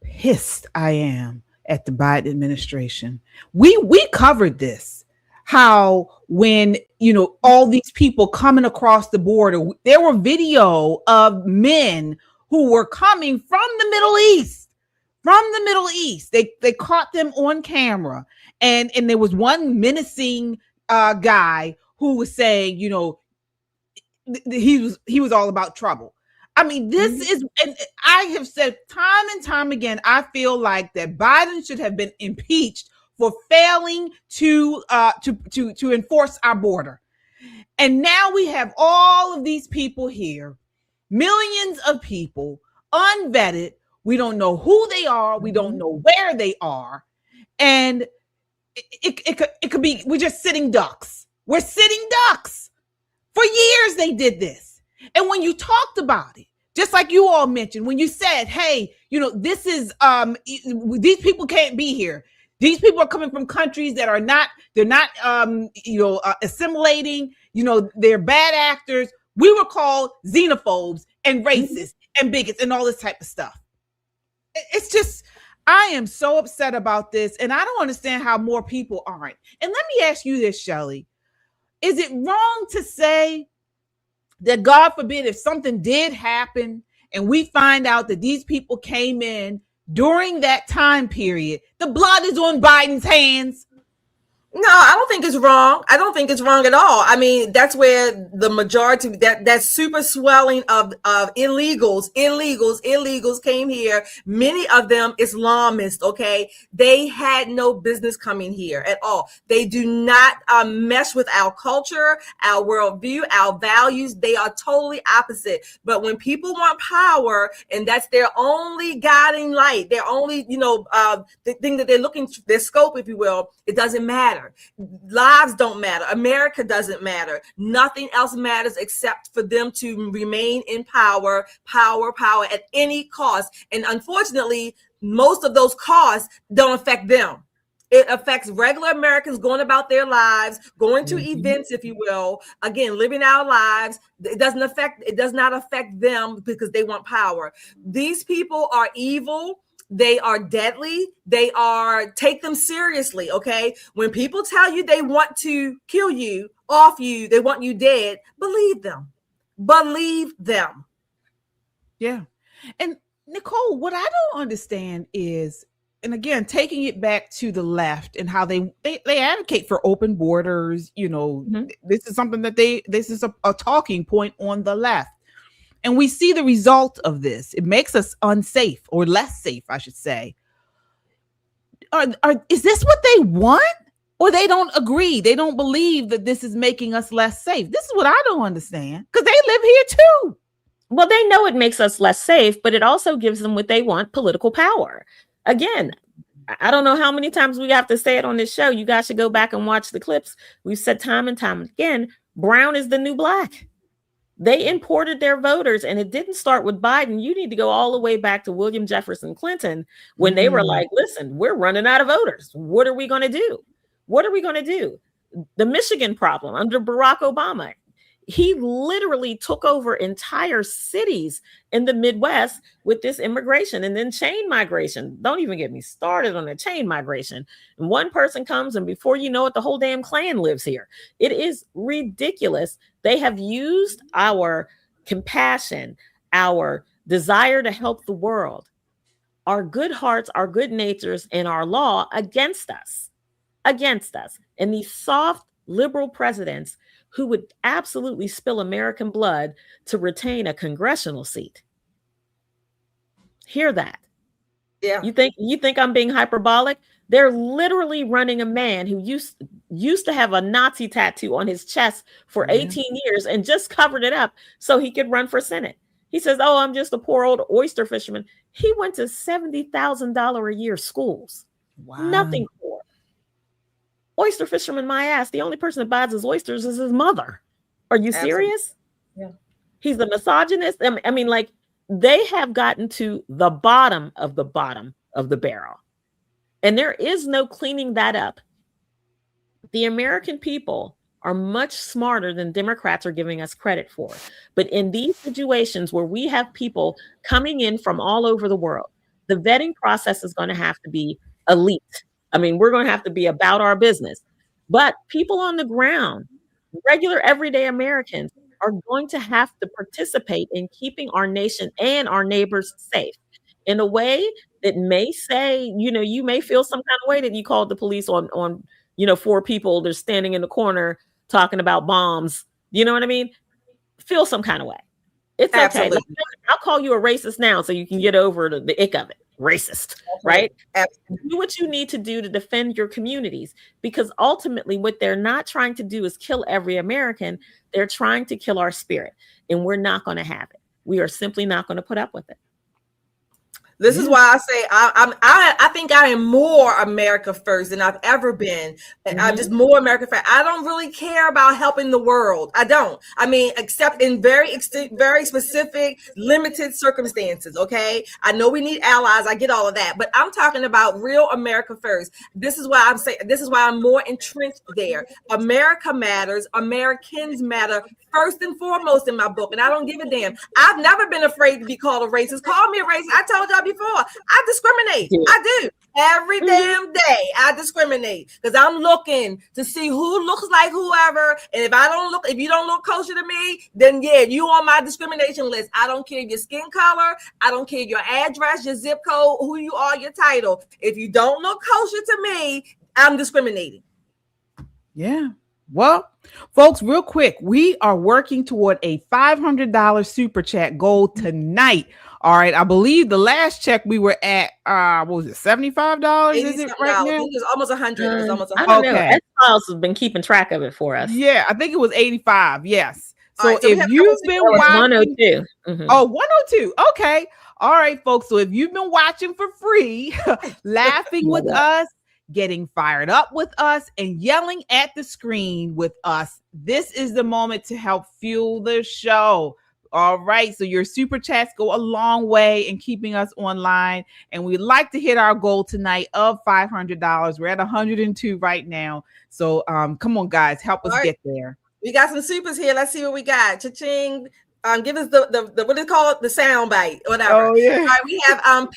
pissed I am at the Biden administration. We covered this. How when, you know, all these people coming across the border, there were video of men who were coming from the Middle East. They caught them on camera. And there was one menacing guy who was saying, you know, he was all about trouble. I mean, this is, and I have said time and time again, I feel like that Biden should have been impeached for failing to enforce our border. And now we have all of these people here, millions of people, unvetted. We don't know who they are. We don't know where they are. And it could be, we're just sitting ducks. We're sitting ducks. For years they did this. And when you talked about it, just like you all mentioned, when you said, hey, you know, this is, these people can't be here. These people are coming from countries that are not, they're not, assimilating, you know, they're bad actors. We were called xenophobes and racists and bigots and all this type of stuff. It's just, I am so upset about this. And I don't understand how more people aren't. And let me ask you this, Shelley. Is it wrong to say that, God forbid, if something did happen and we find out that these people came in during that time period, the blood is on Biden's hands? No, I don't think it's wrong. I don't think it's wrong at all. I mean, that's where the majority, that super swelling of illegals came here. Many of them Islamists, okay? They had no business coming here at all. They do not mesh with our culture, our worldview, our values. They are totally opposite. But when people want power and that's their only guiding light, their only, the thing that they're looking, their scope, if you will, it doesn't matter. Lives don't matter. America doesn't matter. Nothing else matters except for them to remain in power at any cost. And unfortunately, most of those costs don't affect them. It affects regular Americans going about their lives, going to events, if you will, again, living our lives. It does not affect them because they want power. These people are evil. They are deadly. Take them seriously, okay? When people tell you they want to kill you, off you, they want you dead, believe them. Believe them. Yeah. And Nicole, what I don't understand is, and again, taking it back to the left and how they advocate for open borders, this is something that this is a talking point on the left. And we see the result of this. It makes us unsafe, or less safe, I should say. Is this what they want? Or they don't agree? They don't believe that this is making us less safe. This is what I don't understand, because they live here too. Well, they know it makes us less safe, but it also gives them what they want, political power. Again, I don't know how many times we have to say it on this show. You guys should go back and watch the clips. We've said time and time again, brown is the new black. They imported their voters, and it didn't start with Biden. You need to go all the way back to William Jefferson Clinton when they were like, listen, we're running out of voters. What are we going to do? What are we going to do? The Michigan problem under Barack Obama. He literally took over entire cities in the Midwest with this immigration, and then chain migration. Don't even get me started on the chain migration. And one person comes, and before you know it, the whole damn clan lives here. It is ridiculous. They have used our compassion, our desire to help the world, our good hearts, our good natures, and our law against us. And these soft liberal presidents who would absolutely spill American blood to retain a congressional seat. Hear that? Yeah. You think I'm being hyperbolic? They're literally running a man who used to have a Nazi tattoo on his chest for 18 years and just covered it up so he could run for Senate. He says, oh, I'm just a poor old oyster fisherman. He went to $70,000 a year schools. Wow. Nothing poor. Oyster fisherman, my ass. The only person that buys his oysters is his mother. Are you serious? Yeah. He's a misogynist. I mean, like, they have gotten to the bottom of the barrel. And there is no cleaning that up. The American people are much smarter than Democrats are giving us credit for. But in these situations where we have people coming in from all over the world, the vetting process is going to have to be elite. I mean, we're going to have to be about our business. But people on the ground, regular everyday Americans, are going to have to participate in keeping our nation and our neighbors safe in a way that may say, you may feel some kind of way that you called the police on 4 people that's standing in the corner talking about bombs. You know what I mean? Feel some kind of way. It's okay. Absolutely. I'll call you a racist now so you can get over the ick of it. Racist, right? Absolutely. Do what you need to do to defend your communities, because ultimately what they're not trying to do is kill every American. They're trying to kill our spirit, and we're not going to have it. We are simply not going to put up with it. This is why I say I think I am more America first than I've ever been. I'm just more America first. I don't really care about helping the world. I don't. I mean, except in very specific, limited circumstances. Okay, I know we need allies. I get all of that, but I'm talking about real America first. This is why I'm saying. This is why I'm more entrenched there. America matters. Americans matter first and foremost in my book, and I don't give a damn. I've never been afraid to be called a racist. Call me a racist. I told y'all before, I discriminate. I do. Every damn day I discriminate because I'm looking to see who looks like whoever. And if you don't look kosher to me, then yeah, you on my discrimination list. I don't care your skin color. I don't care your address, your zip code, who you are, your title. If you don't look kosher to me, I'm discriminating. Yeah. Well, folks, real quick, we are working toward a $500 super chat goal tonight. All right. I believe the last check we were at, what was it, $75? Is it right now? It's almost 100. It's almost 100. I don't know. S-Files has been keeping track of it for us. Yeah, I think it was 85. Yes. So, right, so if you've been watching, 102. Oh, 102. Okay. All right, folks. So if you've been watching for free, laughing with us, getting fired up with us, and yelling at the screen with us, this is the moment to help fuel the show. All right. So your super chats go a long way in keeping us online. And we'd like to hit our goal tonight of $500. We're at 102 right now. So come on, guys, help us get there. We got some supers here. Let's see what we got. Cha-ching. Give us the what is it called? The sound bite, whatever. Oh, yeah. All right, we have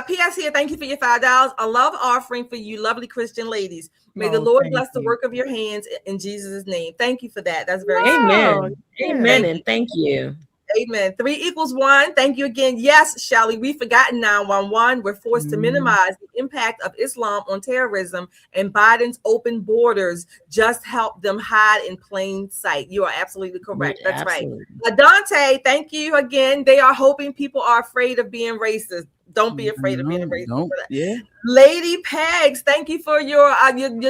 PS here. Thank you for your $5. A love offering for you, lovely Christian ladies. May the Lord bless the work of your hands in Jesus' name. Thank you for that. That's very Amen. Amen. And thank you. Amen. 3 equals 1. Thank you again. Yes, Shelly, we've forgotten 911. We're forced to minimize the impact of Islam on terrorism, and Biden's open borders just help them hide in plain sight. You are absolutely correct. Yeah, that's absolutely. right. Dante, thank you again. They are hoping people are afraid of being racist. Don't be afraid of being racist. Yeah. Lady Pegs, thank you for your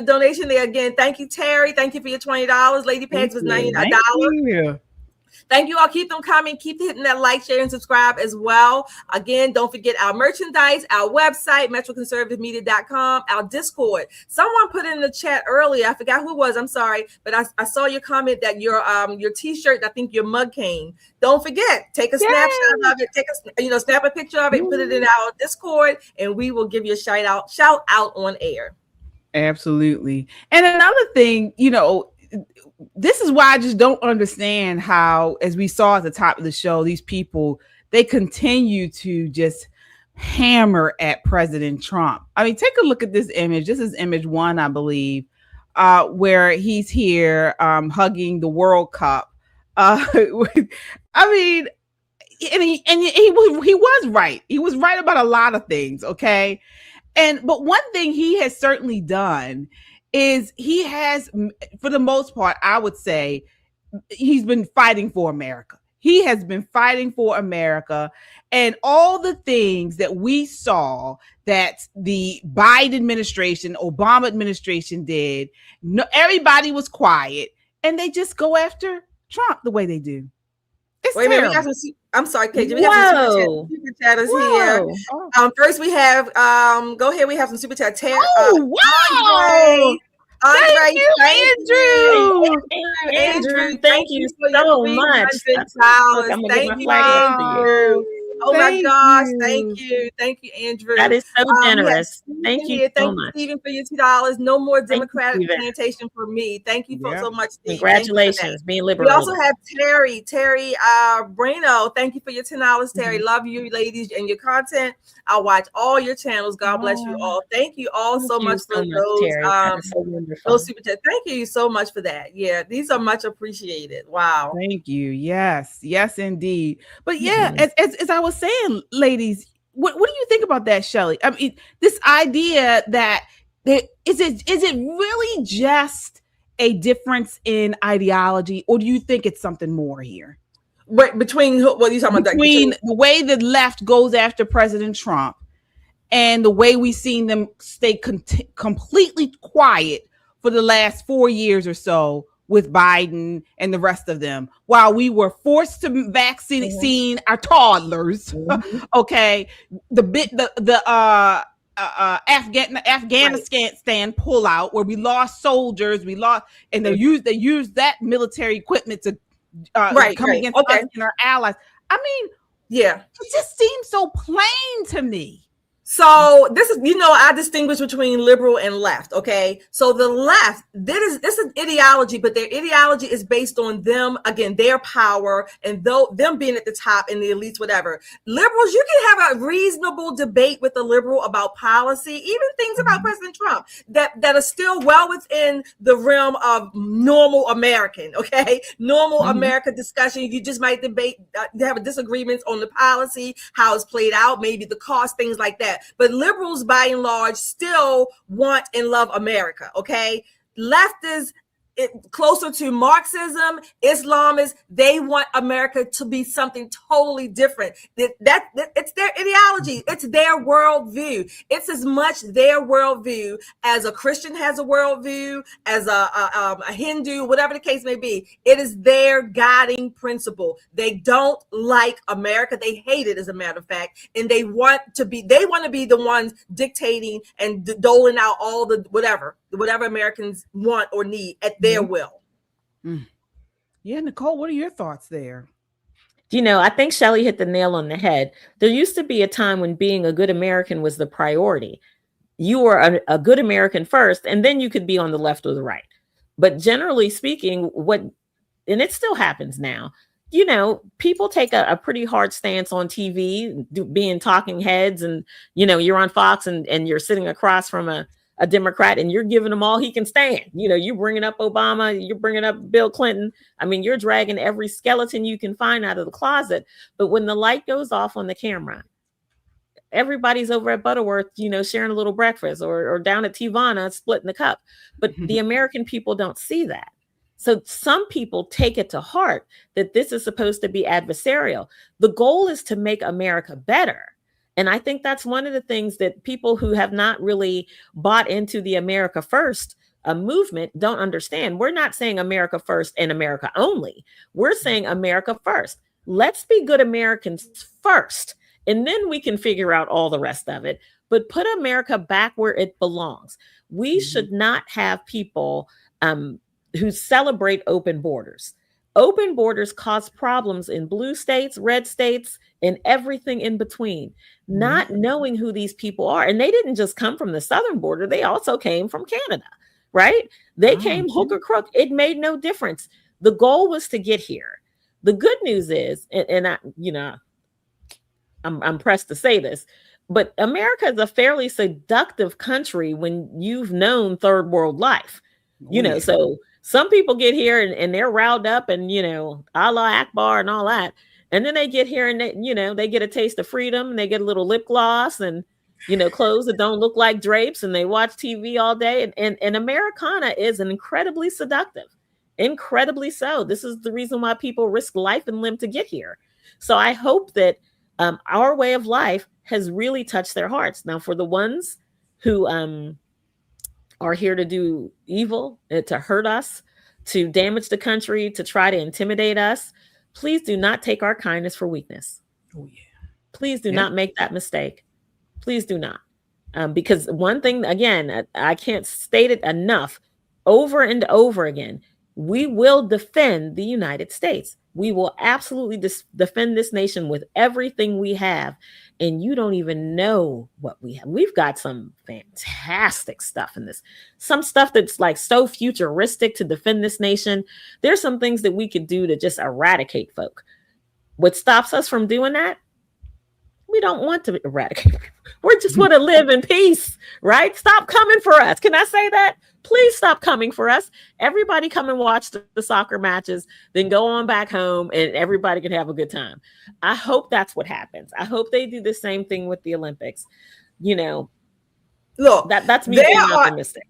donation there again. Thank you, Terry. Thank you for your $20. Lady Pegs was $99. Thank you all. Keep them coming. Keep hitting that like, share, and subscribe as well. Again, don't forget our merchandise, our website, metroconservativemedia.com, our Discord. Someone put in the chat earlier, I forgot who it was, I'm sorry, but I saw your comment that your t-shirt, I think your mug came. Don't forget, take a snapshot of it, snap a picture of it and put it in our Discord, and we will give you a shout out on air. Absolutely. And another thing, this is why I just don't understand how, as we saw at the top of the show, these people, they continue to just hammer at President Trump. I mean, take a look at this image. This is image 1, I believe, where he's here hugging the World Cup. I mean, and he was right. He was right about a lot of things. Okay. But one thing he has certainly done is he has, for the most part, I would say, he's been fighting for America. He has been fighting for America, and all the things that we saw that the Biden administration, Obama administration did, everybody was quiet, and they just go after Trump the way they do. It's Wait a minute, we got some. I'm sorry, KJ. We got some super chatters here. First, we have. Go ahead. We have some super chat. Wow! Thank you, Andrew. Andrew, thank you so much. Thank you. Oh my gosh. you. Thank you, Andrew. That is so generous. Stephen Thank you here. so Thank you, much. Stephen, for your $2. No more Thank you, Democratic Stephen. plantation for me. Thank you Yeah. so much, Steve. Congratulations, being We liberated. also have Terry Brano. Thank you for your $10, Terry. Love you, ladies, and your content. I'll watch all your channels. God bless you all. Thank you all so much for those Terry. That is so wonderful. those super chats. Thank you so much for that. Yeah, these are much appreciated. Wow. Thank you. Yes, indeed. But yeah, as I was saying, ladies, what do you think about that, Shelley? I mean, this idea that is it really just a difference in ideology, or do you think it's something more here? Right, between what are you talking about? Between the way the left goes after President Trump and the way we've seen them stay completely quiet for the last 4 years or so with Biden and the rest of them, while we were forced to vaccine our toddlers. Okay, Afghanistan pullout, where we lost soldiers, and they used that military equipment to come against us and our allies. I mean, yeah, it just seems so plain to me. So this is, I distinguish between liberal and left. Okay. So the left, this is ideology, but their ideology is based on them, again, their power and them being at the top and the elites, whatever. Liberals, you can have a reasonable debate with a liberal about policy, even things about President Trump that are still well within the realm of normal American. Okay. Normal American discussion. You just might debate, have disagreements on the policy, how it's played out, maybe the cost, things like that. But liberals, by and large, still want and love America. Okay, leftists, closer to Marxism, Islamists, they want America to be something totally different. That it's their ideology, it's their worldview. It's as much their worldview as a Christian has a worldview, as a Hindu, whatever the case may be. It is their guiding principle. They don't like America. They hate it, as a matter of fact, and they want to be the ones dictating and doling out all the whatever Americans want or need at their will. Yeah, Nicole, what are your thoughts there? I think Shelley hit the nail on the head. There used to be a time when being a good American was the priority. You were a good American first, and then you could be on the left or the right. But generally speaking, and it still happens now, people take a pretty hard stance on TV, being talking heads, and, you're on Fox and you're sitting across from a Democrat and you're giving him all he can stand. You're bringing up Obama, you're bringing up Bill Clinton. I mean, you're dragging every skeleton you can find out of the closet. But when the light goes off on the camera, everybody's over at Butterworth, sharing a little breakfast or down at Tivana splitting the cup. But the American people don't see that. So some people take it to heart that this is supposed to be adversarial. The goal is to make America better. And I think that's one of the things that people who have not really bought into the America First movement don't understand. We're not saying America first and America only. We're saying America first. Let's be good Americans first, and then we can figure out all the rest of it. But put America back where it belongs. We should not have people who celebrate open borders. Open borders cause problems in blue states, red states, and everything in between, not knowing who these people are. And they didn't just come from the southern border. They also came from Canada, right? They came hook or crook. It made no difference. The goal was to get here. The good news is, I'm pressed to say this, but America is a fairly seductive country when you've known third world life, so some people get here and they're riled up and, Allah Akbar and all that. And then they get here and they get a taste of freedom and they get a little lip gloss and, clothes that don't look like drapes, and they watch TV all day. And Americana is incredibly seductive, incredibly so. This is the reason why people risk life and limb to get here. So I hope that our way of life has really touched their hearts. Now, for the ones who are here to do evil, to hurt us, to damage the country, to try to intimidate us, please do not take our kindness for weakness. Oh, yeah. Please do not make that mistake. Please do not. Because one thing, again, I can't state it enough, over and over again, we will defend the United States. We will absolutely defend this nation with everything we have. And you don't even know what we have. We've got some fantastic stuff in this. Some stuff that's like so futuristic to defend this nation. There's some things that we could do to just eradicate folk. What stops us from doing that? We don't want to eradicate. We just want to live in peace, right? Stop coming for us. Can I say that? Please stop coming for us. Everybody come and watch the soccer matches, then go on back home and everybody can have a good time. I hope that's what happens. I hope they do the same thing with the Olympics. You know, look, that's me being optimistic.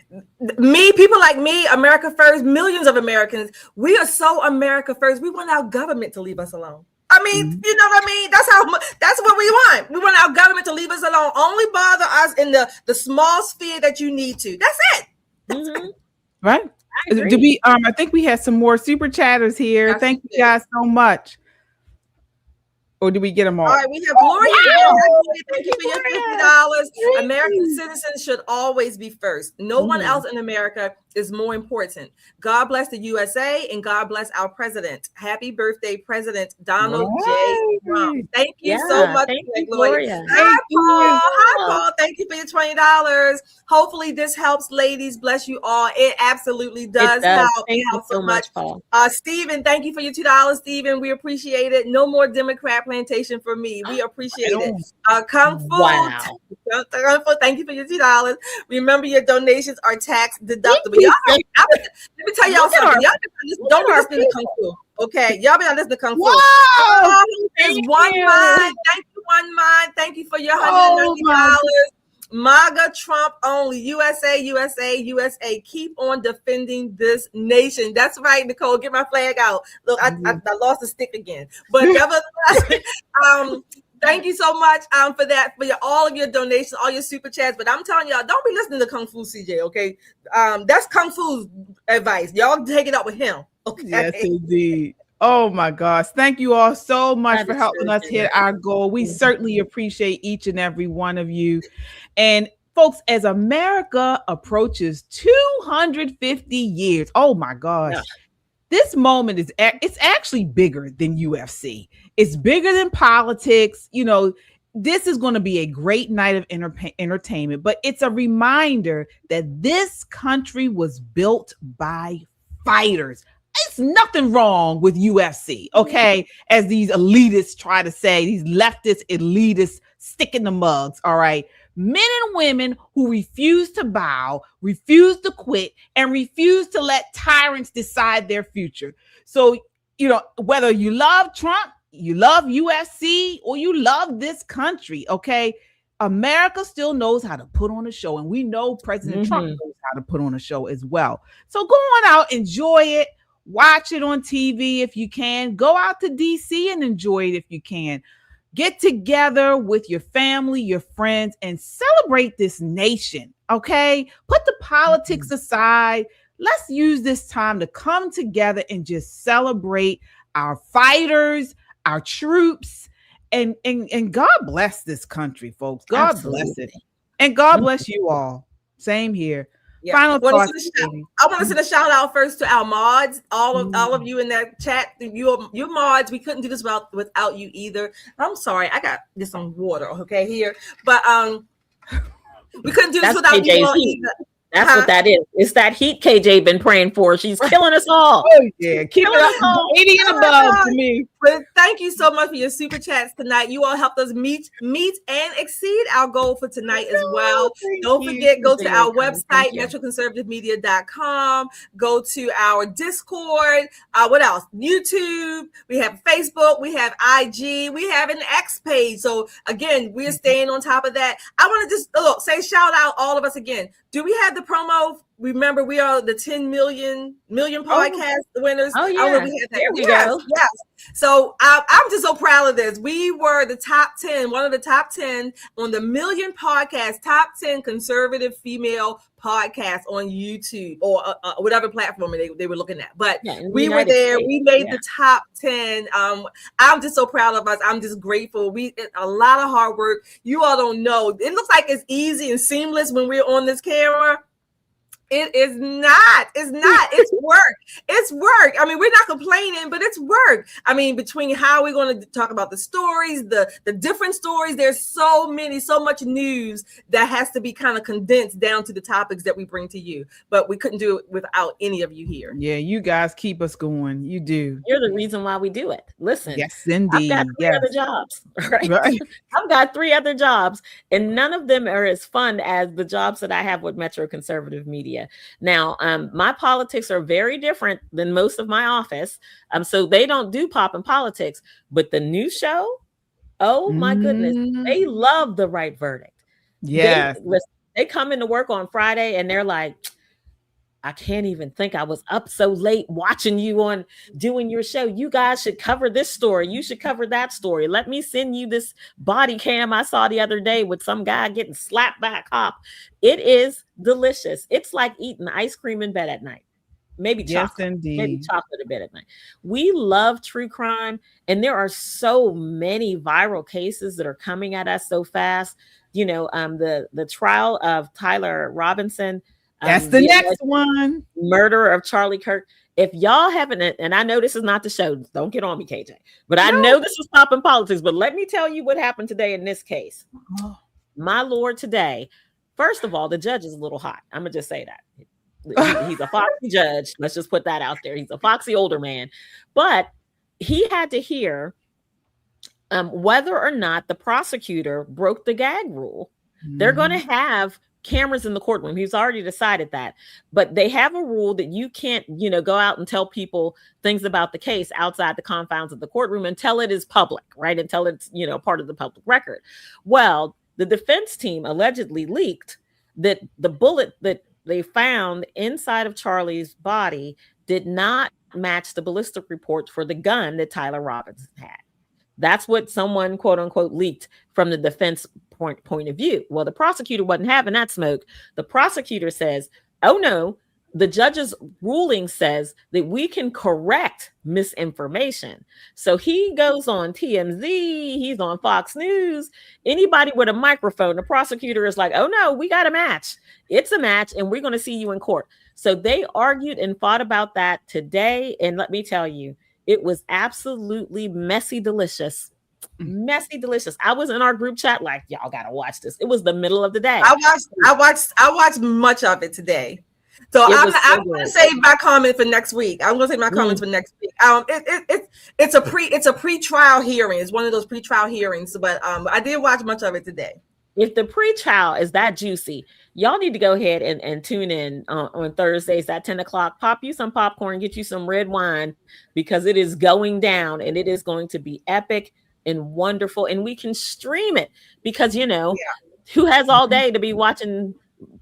People like me, America first, millions of Americans, we are so America first. We want our government to leave us alone. I mean, you know what I mean? That's what we want. We want our government to leave us alone. Only bother us in the small sphere that you need to. That's it. Mm-hmm. Right? Do we? I think we have some more super chatters here. Yes, Thank you guys so much. Or do we get them all? All right, we have Gloria. Wow. Thank you for your $50. American citizens should always be first. No one else in America is more important. God bless the USA and God bless our president. Happy birthday, President Donald J. Trump. Thank you so much, thank you, Gloria. Hi, Paul. Hi, Paul. Thank you for your $20. Hopefully this helps, ladies. Bless you all. It absolutely does help. Thank you so much, Paul. Stephen, thank you for your $2, Stephen. We appreciate it. No more Democrat plantation for me. We appreciate it. Kung Fu. Wow. Kung Fu, thank you for your $2. Remember, your donations are tax deductible. Let me tell y'all something. Y'all don't be listening to Kung Fu. Okay, y'all be listening to Kung Fu. Wow. There's one mind. Thank you, one mind. Thank you for your $190. MAGA Trump only. USA, USA, USA. Keep on defending this nation. That's right, Nicole. Get my flag out. Look, I lost the stick again. But nevertheless, thank you so much for that, for all of your donations, all your super chats. But I'm telling y'all, don't be listening to Kung Fu CJ, okay? That's Kung Fu's advice. Y'all take it up with him. Okay. Yes, indeed. Oh my gosh. Thank you all so much for helping us hit our goal. We certainly appreciate each and every one of you. And folks, as America approaches 250 years, oh my gosh. This moment it's actually bigger than UFC. It's bigger than politics. You know, this is going to be a great night of entertainment, but it's a reminder that this country was built by fighters. It's nothing wrong with UFC, okay? As these elitists try to say, these leftist elitists stick in the mugs, all right? Men and women who refuse to bow, refuse to quit, and refuse to let tyrants decide their future. So, you know, whether you love Trump, you love UFC, or you love this country, okay? America still knows how to put on a show, and we know President Trump knows how to put on a show as well. So go on out, enjoy it. Watch it on TV if you can. Go out to DC and enjoy it if you can. Get together with your family, your friends, and celebrate this nation, okay? Put the politics aside. Let's use this time to come together and just celebrate our fighters, our troops, and God bless this country, folks. God bless it. And God bless you all. Same here. Yeah. Final thoughts. I want to send a shout out first to our mods, all of you in that chat. Your mods, we couldn't do this without you either. I'm sorry, I got just some water, okay, here, but we couldn't do this without you all either. That's what that is. It's that heat KJ been praying for. She's killing us all. Oh yeah, keep it up. 80 and above for me. But thank you so much for your super chats tonight. You all helped us meet and exceed our goal for tonight as well. Don't forget, go to our website, metroconservativemedia.com. Go to our Discord. What else? YouTube. We have Facebook. We have IG. We have an X page. So again, we're staying on top of that. I want to just say shout out all of us again. Do we have the promo? Remember, we are the 10 million podcast winners. Oh yeah, there we go. Yes. So I'm just so proud of this. We were the top 10, one of the top 10 on the Million Podcast, top 10 conservative female podcasts on YouTube or whatever platform they were looking at. But we were there. We made the top 10. I'm just so proud of us. I'm just grateful. A lot of hard work. You all don't know. It looks like it's easy and seamless when we're on this camera. It is not. It's not. It's work. It's work. I mean, we're not complaining, but it's work. I mean, between how we're going to talk about the stories, the different stories, there's so much news that has to be kind of condensed down to the topics that we bring to you. But we couldn't do it without any of you here. Yeah, you guys keep us going. You do. You're the reason why we do it. Listen. Yes, indeed. I've got three other jobs. Right? I've got 3 other jobs, and none of them are as fun as the jobs that I have with Metro Conservative Media. Now, my politics are very different than most of my office. So they don't do pop and politics, but the new show, oh my goodness, they love the right verdict. Yes. They come into work on Friday and they're like, I can't even think I was up so late watching you on doing your show. You guys should cover this story. You should cover that story. Let me send you this body cam I saw the other day with some guy getting slapped by a cop. It is delicious. It's like eating ice cream in bed at night. Maybe chocolate. Yes, indeed. Maybe chocolate in bed at night. We love true crime, and there are so many viral cases that are coming at us so fast. You know, the trial of Tyler Robinson. That's the next one. Murder of Charlie Kirk. If y'all haven't, and I know this is not the show, don't get on me, KJ, but I know this is popping politics, but let me tell you what happened today in this case. My Lord, today, first of all, the judge is a little hot. I'm going to just say that. He's a foxy judge. Let's just put that out there. He's a foxy older man, but he had to hear whether or not the prosecutor broke the gag rule. They're going to have cameras in the courtroom. He's already decided that, but they have a rule that you can't, go out and tell people things about the case outside the confines of the courtroom until it is public, right? Until it's, part of the public record. Well, the defense team allegedly leaked that the bullet that they found inside of Charlie's body did not match the ballistic report for the gun that Tyler Robinson had. That's what someone, quote unquote, leaked from the defense point of view. Well, the prosecutor wasn't having that smoke. The prosecutor says, oh no, the judge's ruling says that we can correct misinformation. So he goes on TMZ, he's on Fox News, anybody with a microphone, the prosecutor is like, oh no, we got a match. It's a match and we're going to see you in court. So they argued and fought about that today. And let me tell you, it was absolutely messy delicious. Messy delicious. I was in our group chat like, y'all gotta watch this. It was the middle of the day. I watched much of it today. So I'm gonna save my comment for next week. I'm gonna save my comments for next week. It's a pre-trial hearing. It's one of those pre-trial hearings, but I did watch much of it today. If the pre-trial is that juicy, y'all need to go ahead and tune in on Thursdays at 10 o'clock. Pop you some popcorn, get you some red wine, because it is going down and it is going to be epic and wonderful. And we can stream it because, who has all day to be watching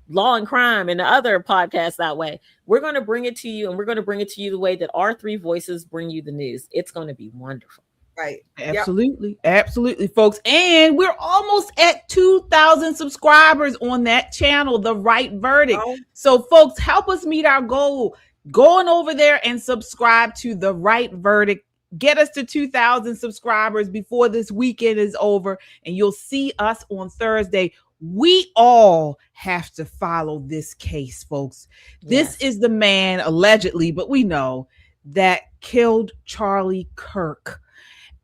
Law and Crime and the other podcasts that way? We're going to bring it to you, and we're going to bring it to you the way that our 3 voices bring you the news. It's going to be wonderful. Right. Absolutely. Yep. Absolutely, folks. And we're almost at 2,000 subscribers on that channel, The Right Verdict. Oh. So, folks, help us meet our goal. Going over there and subscribe to The Right Verdict. Get us to 2,000 subscribers before this weekend is over, and you'll see us on Thursday. We all have to follow this case, folks. This is the man, allegedly, but we know, that killed Charlie Kirk.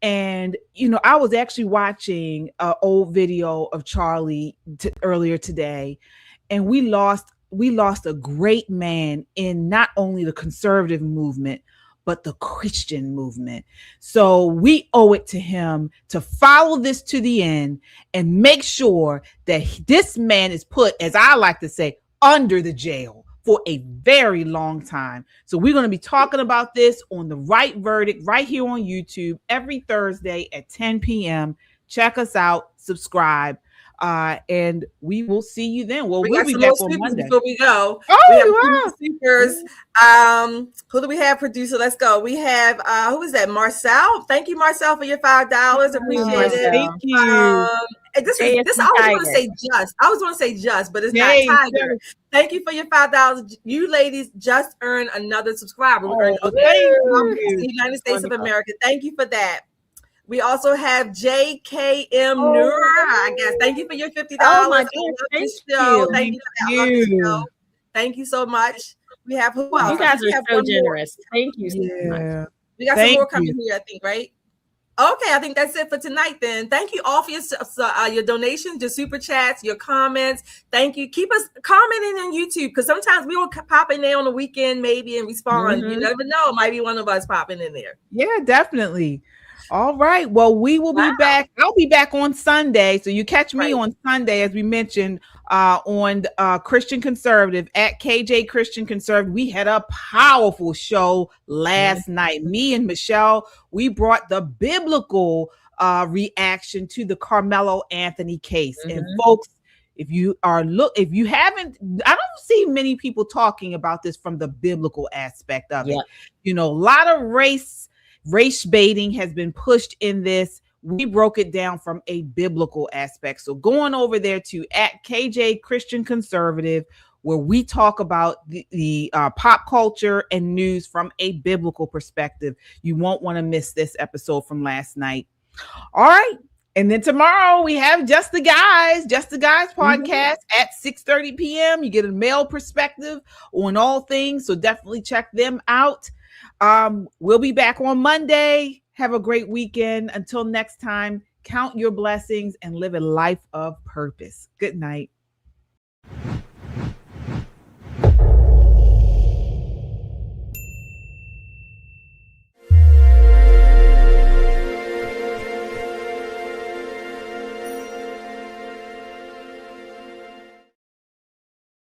And, I was actually watching an old video of Charlie earlier today, and we lost a great man in not only the conservative movement, but the Christian movement. So we owe it to him to follow this to the end and make sure that this man is put, as I like to say, under the jail for a very long time. So we're going to be talking about this on The Right Verdict right here on YouTube every Thursday at 10 p.m. Check us out, subscribe, and we will see you then. Well, we'll be back on Monday. Before we go, speakers. Who do we have, producer? Let's go. We have who is that? Marcel. Thank you, Marcel, for your $5. Appreciate it. Thank you. This I always want to say just. I always want to say just, but it's not Tiger. Thank you for your $5. You ladies just earned another subscriber. The United States of America. Thank you for that. We also have JKM Noor, I guess. Thank you for your $50. Oh my God, thank you. Thank you for that. I love this show. Thank you so much. We have who else? You guys We are have so one more. generous. Thank you so much. We got some Thank more coming you. here, I think, right? Okay, I think that's it for tonight then. Thank you all for your donations, your super chats, your comments. Thank you. Keep us commenting on YouTube because sometimes we will pop in there on the weekend maybe and respond. You never know. Might be one of us popping in there. Yeah, definitely. All right. Well, we will be back. I'll be back on Sunday. So you catch me on Sunday, as we mentioned, on Christian Conservative at KJ Christian Conservative. We had a powerful show last night. Me and Michelle, we brought the biblical reaction to the Carmelo Anthony case. And folks, if you haven't, I don't see many people talking about this from the biblical aspect of it. You know, a lot of race baiting has been pushed in this. We broke it down from a biblical aspect. So going over there to at KJ Christian Conservative, where we talk about the pop culture and news from a biblical perspective. You won't want to miss this episode from last night. All right. And then tomorrow we have Just the Guys podcast at 6:30 p.m. You get a male perspective on all things. So definitely check them out. We'll be back on Monday. Have a great weekend. Until next time, count your blessings and live a life of purpose. Good night.